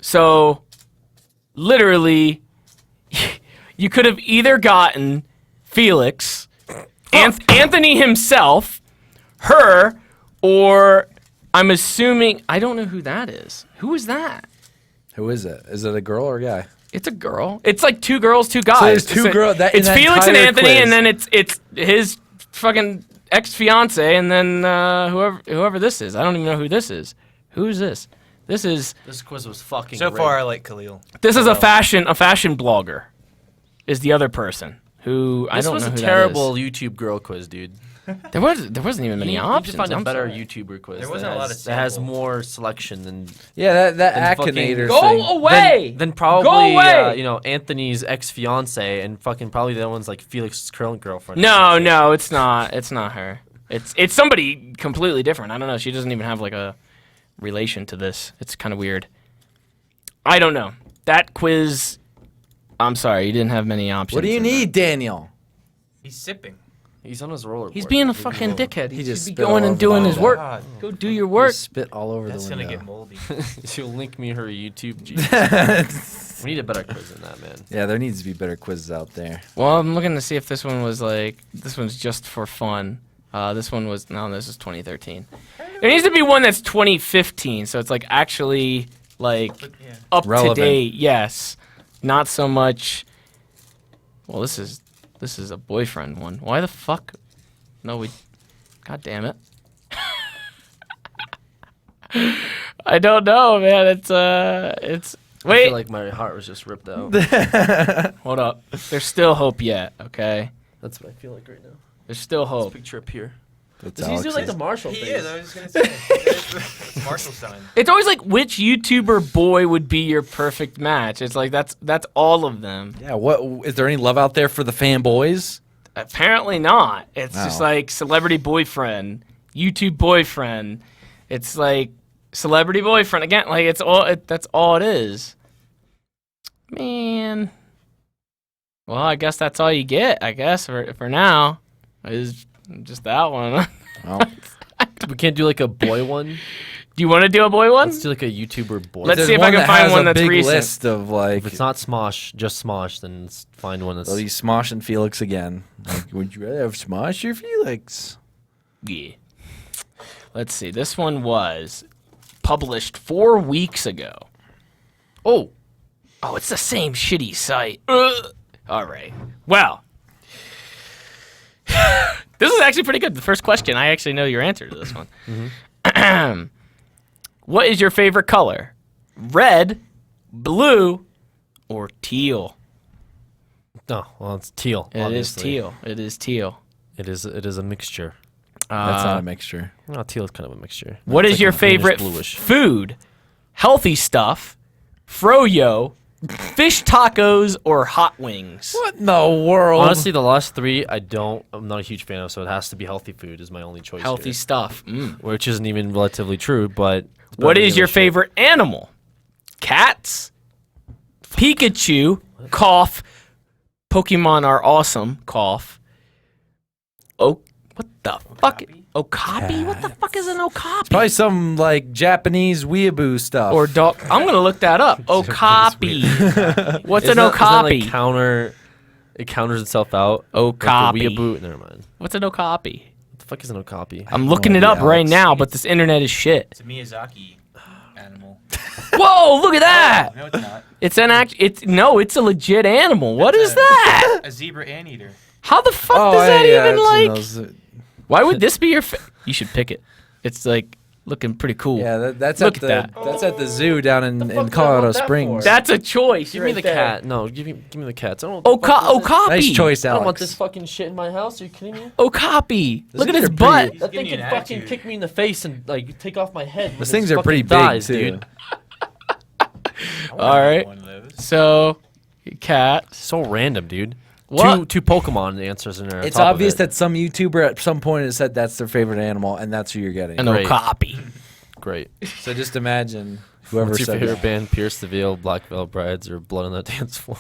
So, literally, you could have either gotten Felix, Anthony himself, her, or I'm assuming I don't know who that is. Who is that? Who is it? Is it a girl or a guy? It's a girl. It's like two girls, two guys. there's two It's- girl- that- in It's that Felix and entire Anthony, quiz. and then it's his fucking ex fiance, and then whoever this is. I don't even know who this is. Who's this? This is This quiz was fucking. So rigged. far, I like Khalil. this is a fashion blogger. Is the other person who I This don't was know a who terrible YouTube girl quiz, dude. There wasn't even many You need to options. find a I'm better sorry. YouTuber quiz. There wasn't that a lot has- of that has sample. more selection than Yeah, that And fucking Akinator Go thing. away. than probably away! Anthony's ex fiance and fucking probably the one's like Felix's current girlfriend. No, no, it's not. It's not her. It's somebody completely different. I don't know. She doesn't even have like a relation to this. It's kind of weird. I don't know. That quiz. I'm sorry, you didn't have many options. What do you in that. need, Daniel? He's sipping. He's on his rollerboard. He's being a fucking dickhead. He just should be spit going all and over doing the his window. work. God, Go do your work. Spit all over that's the gonna window. get moldy. She'll link me her YouTube. Jesus. We need a better quiz than that, man. Yeah, there needs to be better quizzes out there. Well, I'm looking to see if this one was like. This one's just for fun. This one was no. This is 2013. There needs to be one that's 2015. So it's like actually like But, yeah. up Relevant. to date. Yes, not so much. Well, this is This is a boyfriend one. Why the fuck? No, we. God damn it. I don't know, man. It's. I Wait. feel like my heart was just ripped out. Hold up. There's still hope yet. Okay. That's what I feel like right now. There's still This hope. picture up here. That's Does he do like Alex's. the Marshall He thing? is. I was just gonna say. It's Marshall's son. It's always like which YouTuber boy would be your perfect match. It's like that's all of them. Yeah, what is there any love out there for the fanboys? Apparently not. It's just Wow. like celebrity boyfriend, YouTube boyfriend. It's like celebrity boyfriend again. Like it's all. That's all it is. Man. Well, I guess that's all you get. I guess for now is just that one. Well, We can't do like a boy one. Do you want to do a boy one? Let's do like a YouTuber boy. Let's there's see if I one can that find has one a that's big recent. list of like. If it's not Smosh, just Smosh, then find one that's. Well, he's Smosh and Felix again. Like, would you rather have Smosh or Felix? Yeah. Let's see. This one was published 4 weeks ago. Oh, it's the same shitty site. All right. Well, this is actually pretty good. The first question, I actually know your answer to this one. What is your favorite color? Red, blue, or teal? No, well, it's teal. It is obviously. teal. It is teal. It is a mixture. That's not a mixture. No, teal is kind of a mixture. What It's is like your a greenish favorite bluish. food? Healthy stuff, froyo, fish tacos, or hot wings? What in the world? Honestly, the last three I'm not a huge fan of, so it has to be healthy food is my only choice. Healthy here. stuff. Which isn't even relatively true, but it's better What than is the your other shit. favorite animal? Cats, Pikachu, cough, Pokemon are awesome, cough. Oh, what the fuck? Okapi? What the fuck is an okapi? Probably some like Japanese weeaboo stuff. Or dog. I'm gonna look that up. Okapi. What's an Isn't that okapi? like it counters itself out. Okapi. Like a weeaboo. Never mind. What's an okapi? What the fuck is an okapi? I'm looking it up idea, right Alex. now, but this internet is shit. It's a Miyazaki animal. Whoa, look at that! No, it's not. It's an it's a legit animal. What is that? A zebra anteater. How the fuck does that even like? I've seen those. Why would this be your? You should pick it. It's like looking pretty cool. Yeah, that's Look at at the that. that's at the zoo down in fuck do I Colorado want that Springs. for? That's a choice. Give me the cat. No, give me the cats. I don't. Okapi. Nice choice, I Alex. don't want this fucking shit in my house. Are you kidding me? Okapi. Look at things his are butt. pretty- He's That giving thing you can an fucking attitude. kick me in the face and like take off my head. with Those its things are pretty fucking big thighs, too. dude. I wanna All get right. One of those. So, cat. So random, dude. What? Two Pokemon answers in there. on It's top of obvious it. that some YouTuber at some point has said that's their favorite animal, and that's who you're getting. An Great. okapi. Great. So just imagine whoever What's your said favorite that. band? Pierce the Veil, Black Veil Brides, or Blood on the Dance Floor?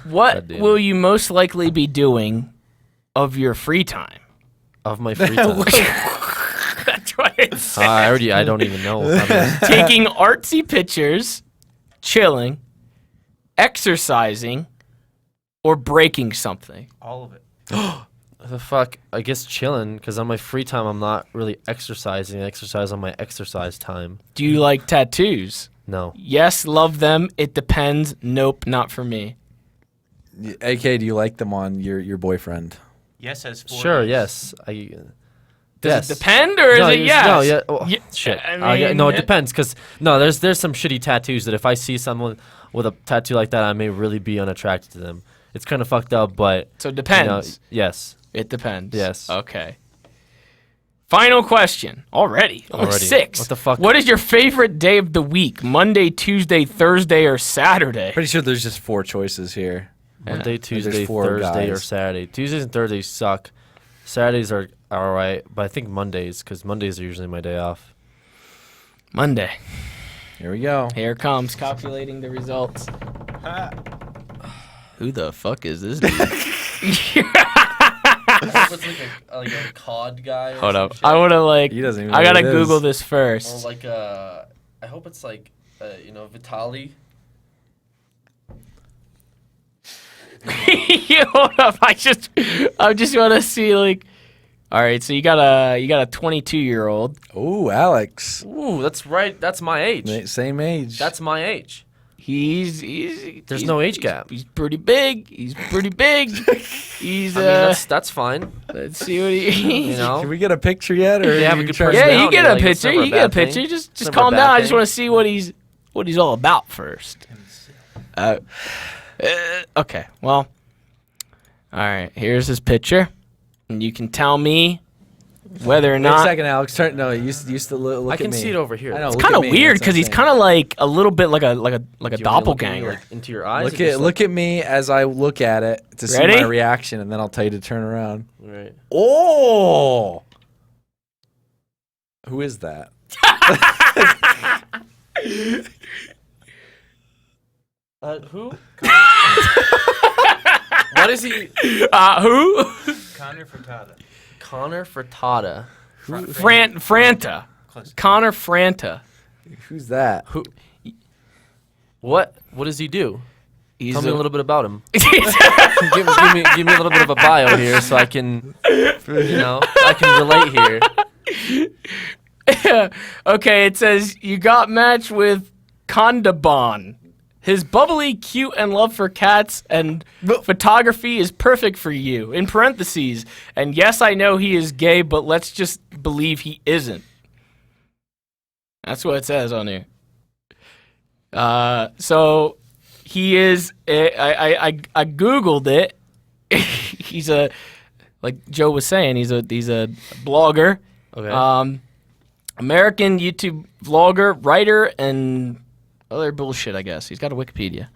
What God damn will it. you most likely be doing of your free time? Of my free time. That's what it said. I don't even know. Taking artsy pictures, chilling, exercising, or breaking something. All of it. The fuck? I guess chilling, because on my free time, I'm not really exercising. I exercise on my exercise time. Do you like tattoos? No. Yes, love them. It depends. Nope, not for me. AK, do you like them on your boyfriend? Yes has 4 Sure, A's. yes. Does Yes. it depend or is No, it yes? No, yeah. Oh, Ye- shit. I mean, no, it depends. Cause there's some shitty tattoos that if I see someone with a tattoo like that, I may really be unattracted to them. It's kind of fucked up, but So it depends. yes. It depends. Yes. Okay. Final question. Already. Only Already. 6. What the fuck? What is your favorite day of the week? Monday, Tuesday, Thursday, or Saturday? Pretty sure there's just 4 choices here. Monday, There's Tuesday, 4 Thursday, or guys. Saturday. Tuesdays and Thursdays suck. Saturdays are alright, but I think Mondays, because Mondays are usually my day off. Monday. Here we go. Here it comes, calculating the results. Who the fuck is this dude? What's like a COD guy? Hold up. I want to He doesn't even I know gotta what it Google is. this first. Or like I hope it's like Vitaly. Hold up. I just want to see like. All right, so you got a 22-year-old. Ooh, Alex. Ooh, that's right. That's my age. Same age. That's my age. There's no age gap. He's pretty big. He's pretty big. He's I mean, that's fine. let's see what he. You know. Can we get a picture yet? Or They have are a you good trying to- Yeah, you personality, get a like, it's picture. never a You get a bad thing. picture. Just never a calm bad down. I just thing. want to see what he's all about first. Okay. Well. All right. Here's his picture, and you can tell me whether or Wait a not. second, Alex. Turn. No, you used to look I at can me. see it over here. I know. It's look kind at of me, weird that's what because I'm he's saying. kind of like a little bit like a Do you want me to look at me, doppelganger. like, into your eyes. Look at look at me as I look at it to see Ready? my reaction, and then I'll tell you to turn around. Right. Oh, who is that? Who? What is he? Who? Connor Furtada. Connor Furtada. Franta. Close. Connor Franta. Who's that? What does he do? He's Tell me a little bit about him. bit. give me a little bit of a bio here, so I can, I can relate here. Okay, it says you got matched with Kondabon. His bubbly, cute, and love for cats and photography is perfect for you. In parentheses, and yes, I know he is gay, but let's just believe he isn't. That's what it says on here. So he is. I googled it. He's a, like Joe was saying, he's a blogger. Okay. American YouTube vlogger, writer, and other bullshit, I guess. He's got a Wikipedia.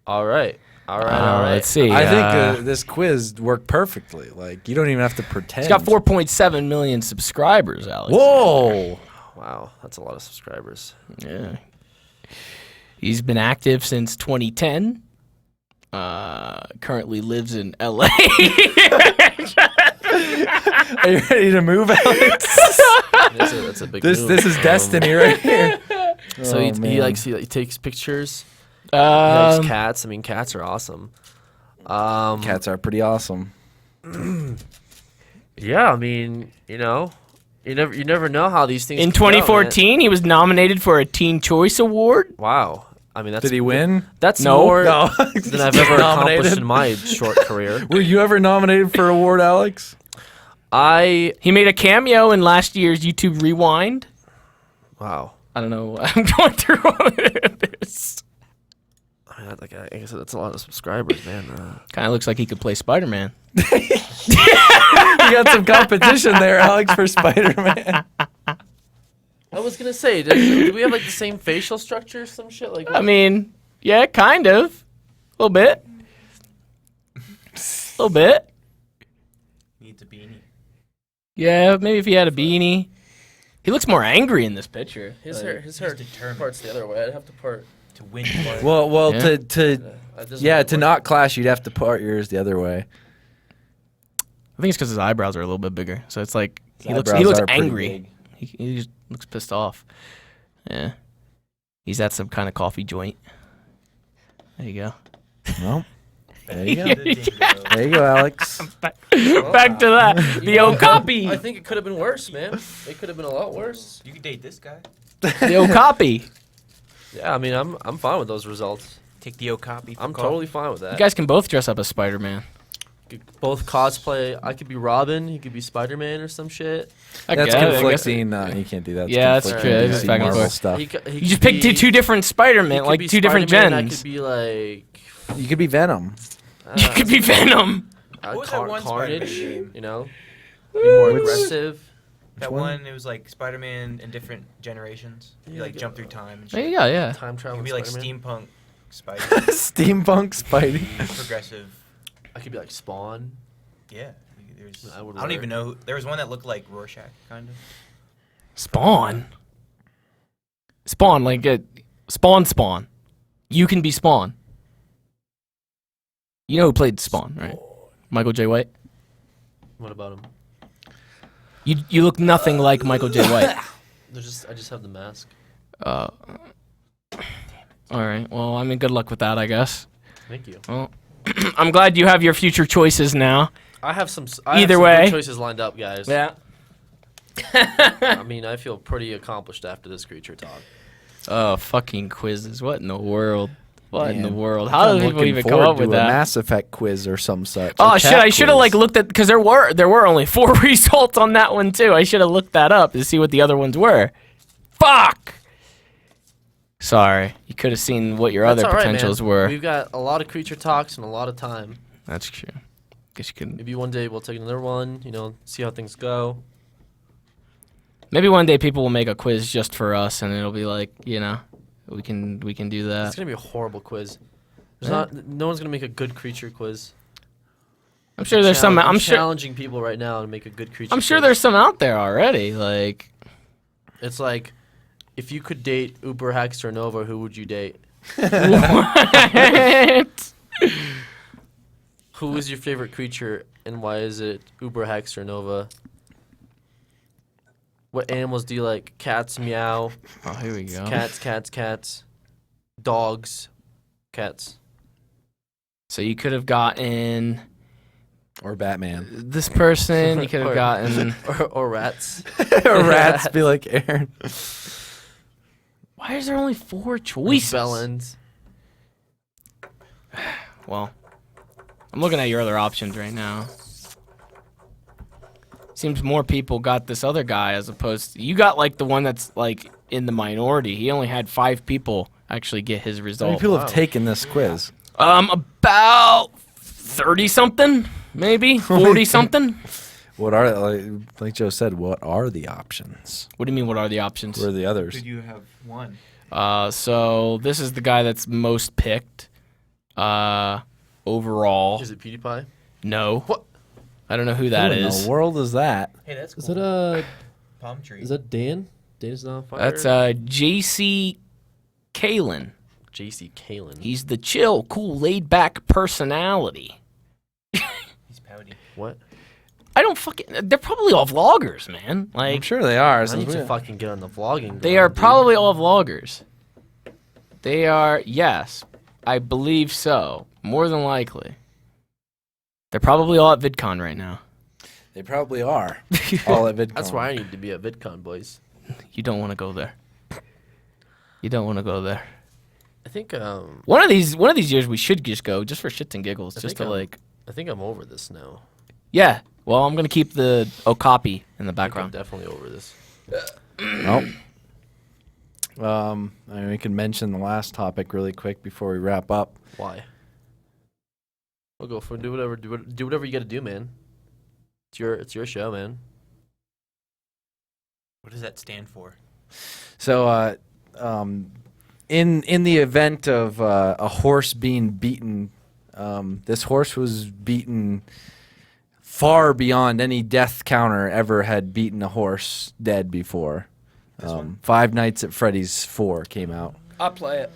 All right. Let's see. I think this quiz worked perfectly. Like you don't even have to pretend. He's got 4.7 million subscribers, Alex. Whoa! Wow, that's a lot of subscribers. Yeah. He's been active since 2010. Currently lives in LA. Are you ready to move, Alex? That's a big this move. this is destiny right here. So Oh, he man. likes he takes pictures. He likes Um, cats. I mean, cats are awesome. Cats are pretty awesome. Yeah, I mean, you never know how these things. in can go, man. 2014, he was nominated for a Teen Choice Award. Wow. I mean, that's Did he win? That's No. more No. than I've ever Nominated. accomplished in my short career. Were you ever nominated for an award, Alex? He made a cameo in last year's YouTube Rewind. Wow. I don't know. I'm going through all of this. I mean, I guess that's a lot of subscribers, man. Kind of looks like he could play Spider-Man. You got some competition there, Alex, for Spider-Man. I was gonna say, do we have like the same facial structure, or some shit like? I mean, yeah, kind of. A little bit. A little bit. Needs a beanie. Yeah, maybe if he had a beanie. He looks more angry in this picture. his he's hair determined. parts the other way. I'd have to part. To win part. Well, Yeah. to not clash, you'd have to part yours the other way. I think it's because his eyebrows are a little bit bigger. So it's like he looks eyebrows are pretty angry. big. He just looks pissed off. Yeah. He's at some kind of coffee joint. There you go. Well, there you go. The dingo. There you go, Alex. Back to that. The Okapi. I think it could have been worse, man. It could have been a lot worse. You could date this guy. The Okapi. Yeah, I mean, I'm fine with those results. Take the Okapi. I'm totally fine with that. You guys can both dress up as Spider-Man. Could both cosplay. I could be Robin. He could be Spider-Man or some shit. That's I guess. conflicting. You can't do that. Yeah, that's conflicting true. DC It's back and Marvel forth. stuff. He You just pick two different Spider-Man, like two different I gens. could be like. You could be Venom. You could be Venom. What was that one Carnage. Spider-Man game? You know, be more Which- aggressive. That one? one, it was like Spider-Man in different generations. You Yeah, like yeah. jump through time and There shit. you go, yeah. Time You travel. could be like Spider-Man. steampunk Spider. Steampunk Spidey. Progressive. I could be like Spawn. Yeah. There's, I I would don't wear- even know. There was one that looked like Rorschach, kind of. Spawn. Spawn, like Spawn. You can be Spawn. You know who played Spawn, right? Michael J. White. What about him? You look nothing like Michael J. White. I just have the mask. All right. Well, I mean, good luck with that, I guess. Thank you. Well, I'm glad you have your future choices now. I have some. Either some way. good choices lined up, guys. Yeah. I mean, I feel pretty accomplished after this creature talk. Oh, fucking quizzes. What in the world? What in the Man, world? How do I'm people looking even come forward up with to a that? Mass Effect quiz or some such. Oh a shit! cat I should have quiz. like looked at because there were only 4 results on that one too. I should have looked that up to see what the other ones were. Fuck. Sorry, you could have seen what your That's other all right, potentials man. were. We've got a lot of creature talks and a lot of time. That's true. Guess you can. Maybe one day we'll take another one. See how things go. Maybe one day people will make a quiz just for us, and it'll be like, we can do that. It's gonna be a horrible quiz. Yeah. No one's gonna make a good creature quiz. I'm sure there's some. I'm sure. challenging people right now to make a good creature. I'm sure quiz. there's some out there already. Like, It's like, if you could date Uber Hexter Nova, who would you date? what? Who is your favorite creature and why is it Uber Hexter Nova? What animals do you like? Cats, meow. Oh, here we go. Cats. Dogs, cats. So you could have gotten Or Batman. this person. You could have Or- gotten. or rats. Or rats be like Aaron. Why is there only 4 choices? Bellends. Well, I'm looking at your other options right now. Seems more people got this other guy as opposed to, you got like the one that's like in the minority. He only had 5 people actually get his How many result. people have taken this quiz? About 30 something, maybe 40 something. What are like Joe said? What are the options? What do you mean? What are the options? What are the others? Could you have won? So this is the guy that's most picked. Overall, Is it PewDiePie? no. What? I don't know who that Who in is. the world is that? Hey, that's cool. Is that palm tree? Dan? Dan's not on fire. That's JC Kalen. JC Kalen. He's the chill, cool, laid-back personality. He's pouty. What? I don't fucking. They're probably all vloggers, man. I'm Like sure they are. I since need to we- fucking get on the vlogging. they grind, are dude. probably all vloggers. They are. Yes, I believe so. More than likely. They're probably all at VidCon right now. They probably are. All at VidCon. That's why I need to be at VidCon, boys. You don't want to go there. You don't want to go there. I think One of these years we should just go just for shits and giggles, I just think to I'm- like. I think I'm over this now. Yeah. Well, I'm gonna keep the Okapi in the I think I'm background. definitely over this. Nope. I mean, we can mention the last topic really quick before we wrap up. Why? We'll go for do whatever you got to do, man. It's your show, man. What does that stand for? So, in the event of a horse being beaten, this horse was beaten far beyond any death counter ever had beaten a horse dead before. Five Nights at Freddy's 4 came out. I'll play it.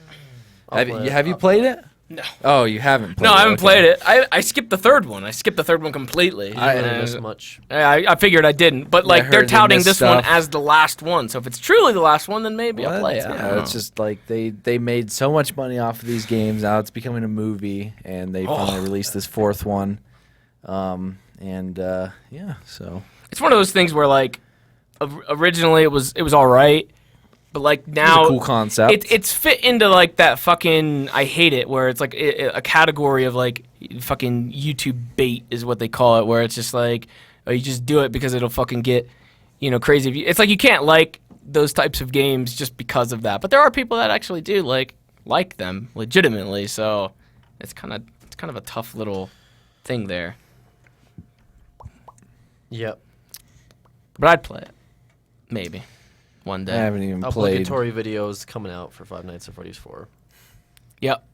Have you played it? No. Oh, you haven't played it. No, I haven't okay. played it. I skipped the third one. I skipped the third one completely. I didn't And miss much. I figured I didn't, but I like they're heard they touting missed this one stuff. as the last one. So if it's truly the last one, then maybe I'll Well, play it. that's- I yeah, don't it's know. just like they made so much money off of these games. Now it's becoming a movie, and they finally released this fourth one. Yeah, so It's one of those things where like originally it was all right, but like now it's a cool concept. it's fit into like that fucking I hate it where it's like a category of like fucking YouTube bait is what they call it, where it's just like you just do it because it'll fucking get crazy. It's like you can't like those types of games just because of that, but there are people that actually do like them legitimately. So it's kind of a tough little thing there. Yep. But I'd play it. Maybe. One I day. haven't even played. Obligatory videos coming out for Five Nights at Freddy's 4. Yep.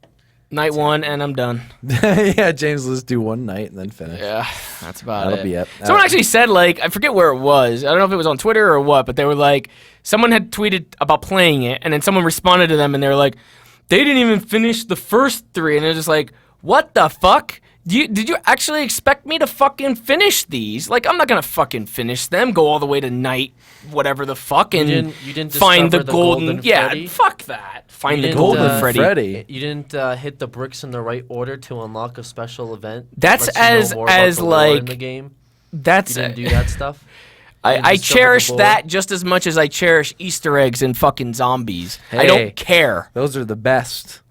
Night one, and I'm done. Yeah, James, let's do one night and then finish. Yeah, that's about That'll it. be it. Someone actually said, like, I forget where it was. I don't know if it was on Twitter or what, but they were like, someone had tweeted about playing it, and then someone responded to them, and they were like, they didn't even finish the first 3, and they're just like, what the fuck? Did you actually expect me to fucking finish these? Like, I'm not gonna fucking finish them, go all the way to night, whatever the fuck, and You didn't find the discover golden. Yeah, Freddy? fuck that. Find You the didn't, golden Freddy. Freddy. You didn't hit the bricks in the right order to unlock a special event. That's lets you know more about as the lore in like the game. that's You didn't do that stuff. I cherish Indiscoverable. that just as much as I cherish Easter eggs and fucking zombies. I Hey. don't care. Those are the best.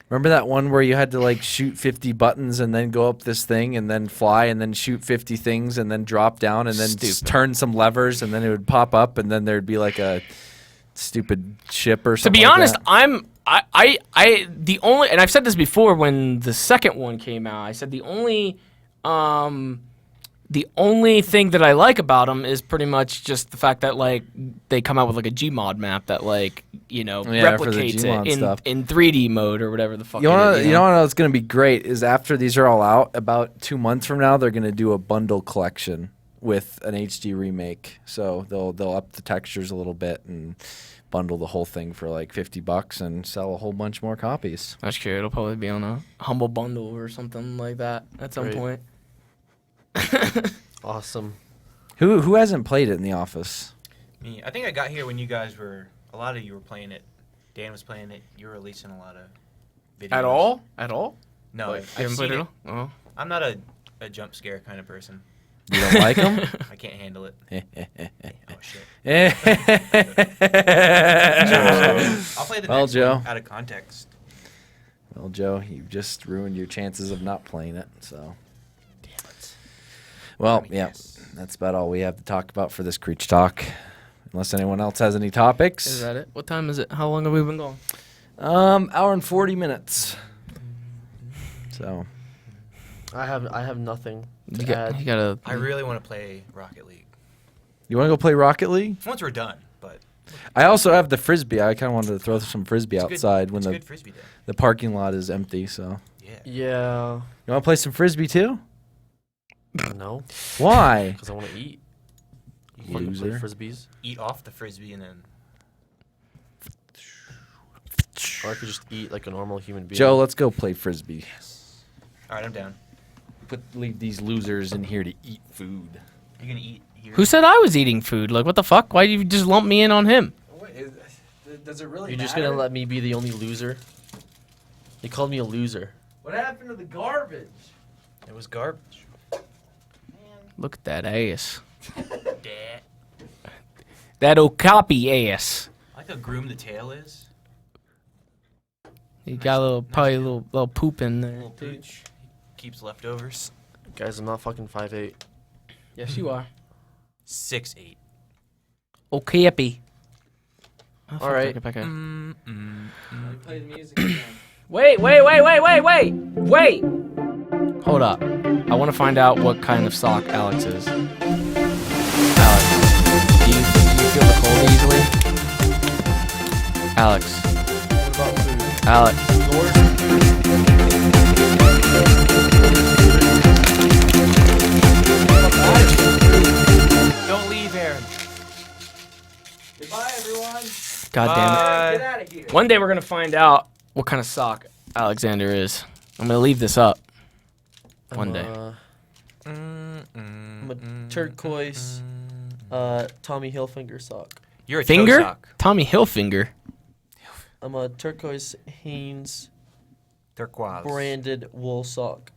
Remember that one where you had to like shoot 50 buttons and then go up this thing and then fly and then shoot 50 things and then drop down and then turn some levers and then it would pop up and then there'd be like a stupid ship or To something. be like honest, that. the only, and I've said this before when the second one came out, I said the only thing that I like about them is pretty much just the fact that like they come out with like a Gmod map that like Yeah, for the replicates Gmod it stuff. in 3D mode or whatever the fuck. You it know, is, you know what's going to be great is after these are all out, about 2 months from now, they're going to do a bundle collection with an HD remake. So they'll up the textures a little bit and bundle the whole thing for like $50 and sell a whole bunch more copies. That's true. It'll probably be on a humble bundle or something like that at some Great. point. Awesome. Who hasn't played it in the office? Me, I think I got here when you guys were. A lot of you were playing it. Dan was playing it. You were releasing a lot of videos. At all? At all? No, You I've haven't seen played it. it at all? I'm not a jump scare kind of person. You don't like them? I can't handle it. Oh shit. I'll play the Well, next Joe. one out of context. Well, Joe, you just ruined your chances of not playing it. So, Damn it. well, I mean, yeah, yes. that's about all we have to talk about for this Creech Talk. Unless anyone else has any topics. Is that it? What time is it? How long have we been going? Hour and 40 minutes. So, I have nothing to You add. gotta. I really want to play Rocket League. you want to go play Rocket League? Once we're done, but I also have the frisbee. I kind of wanted to throw some frisbee it's good- outside when it's the good frisbee day. the parking lot is empty. So, Yeah. Yeah. you want to play some frisbee too? No, Why? because I want to eat. You Loser. fucking play frisbees. Eat off the frisbee and then. Or I could just eat like a normal human being. Joe, let's go play frisbee. All right, I'm down. Leave these losers in here to eat food. You're gonna eat here. Who said I was eating food? Like, what the fuck? Why do you just lump me in on him? Does it really You're just gonna let me be the only loser? They called me a loser. What happened to the garbage? It was garbage. Look at that ass. Dad. That okapi ass. I like how groomed the tail is. You got a little, probably a little poop in there. Little pooch. Keeps leftovers. Guys, I'm not fucking 5'8". Yes, you are. 6'8". Okapi. All right. Play the music again. Wait. Hold up. I want to find out what kind of sock Alex is. Alex, do you feel the cold easily? Alex. What about food? Alex. Don't leave, Aaron. Goodbye, everyone. God damn Bye. Get out of here. it. One day we're going to find out what kind of sock Alexander is. I'm going to leave this up. One day. I'm a turquoise Tommy Hilfiger sock. You're a toe Finger? sock. Tommy Hilfiger. I'm a turquoise Hanes Turquoise. branded wool sock.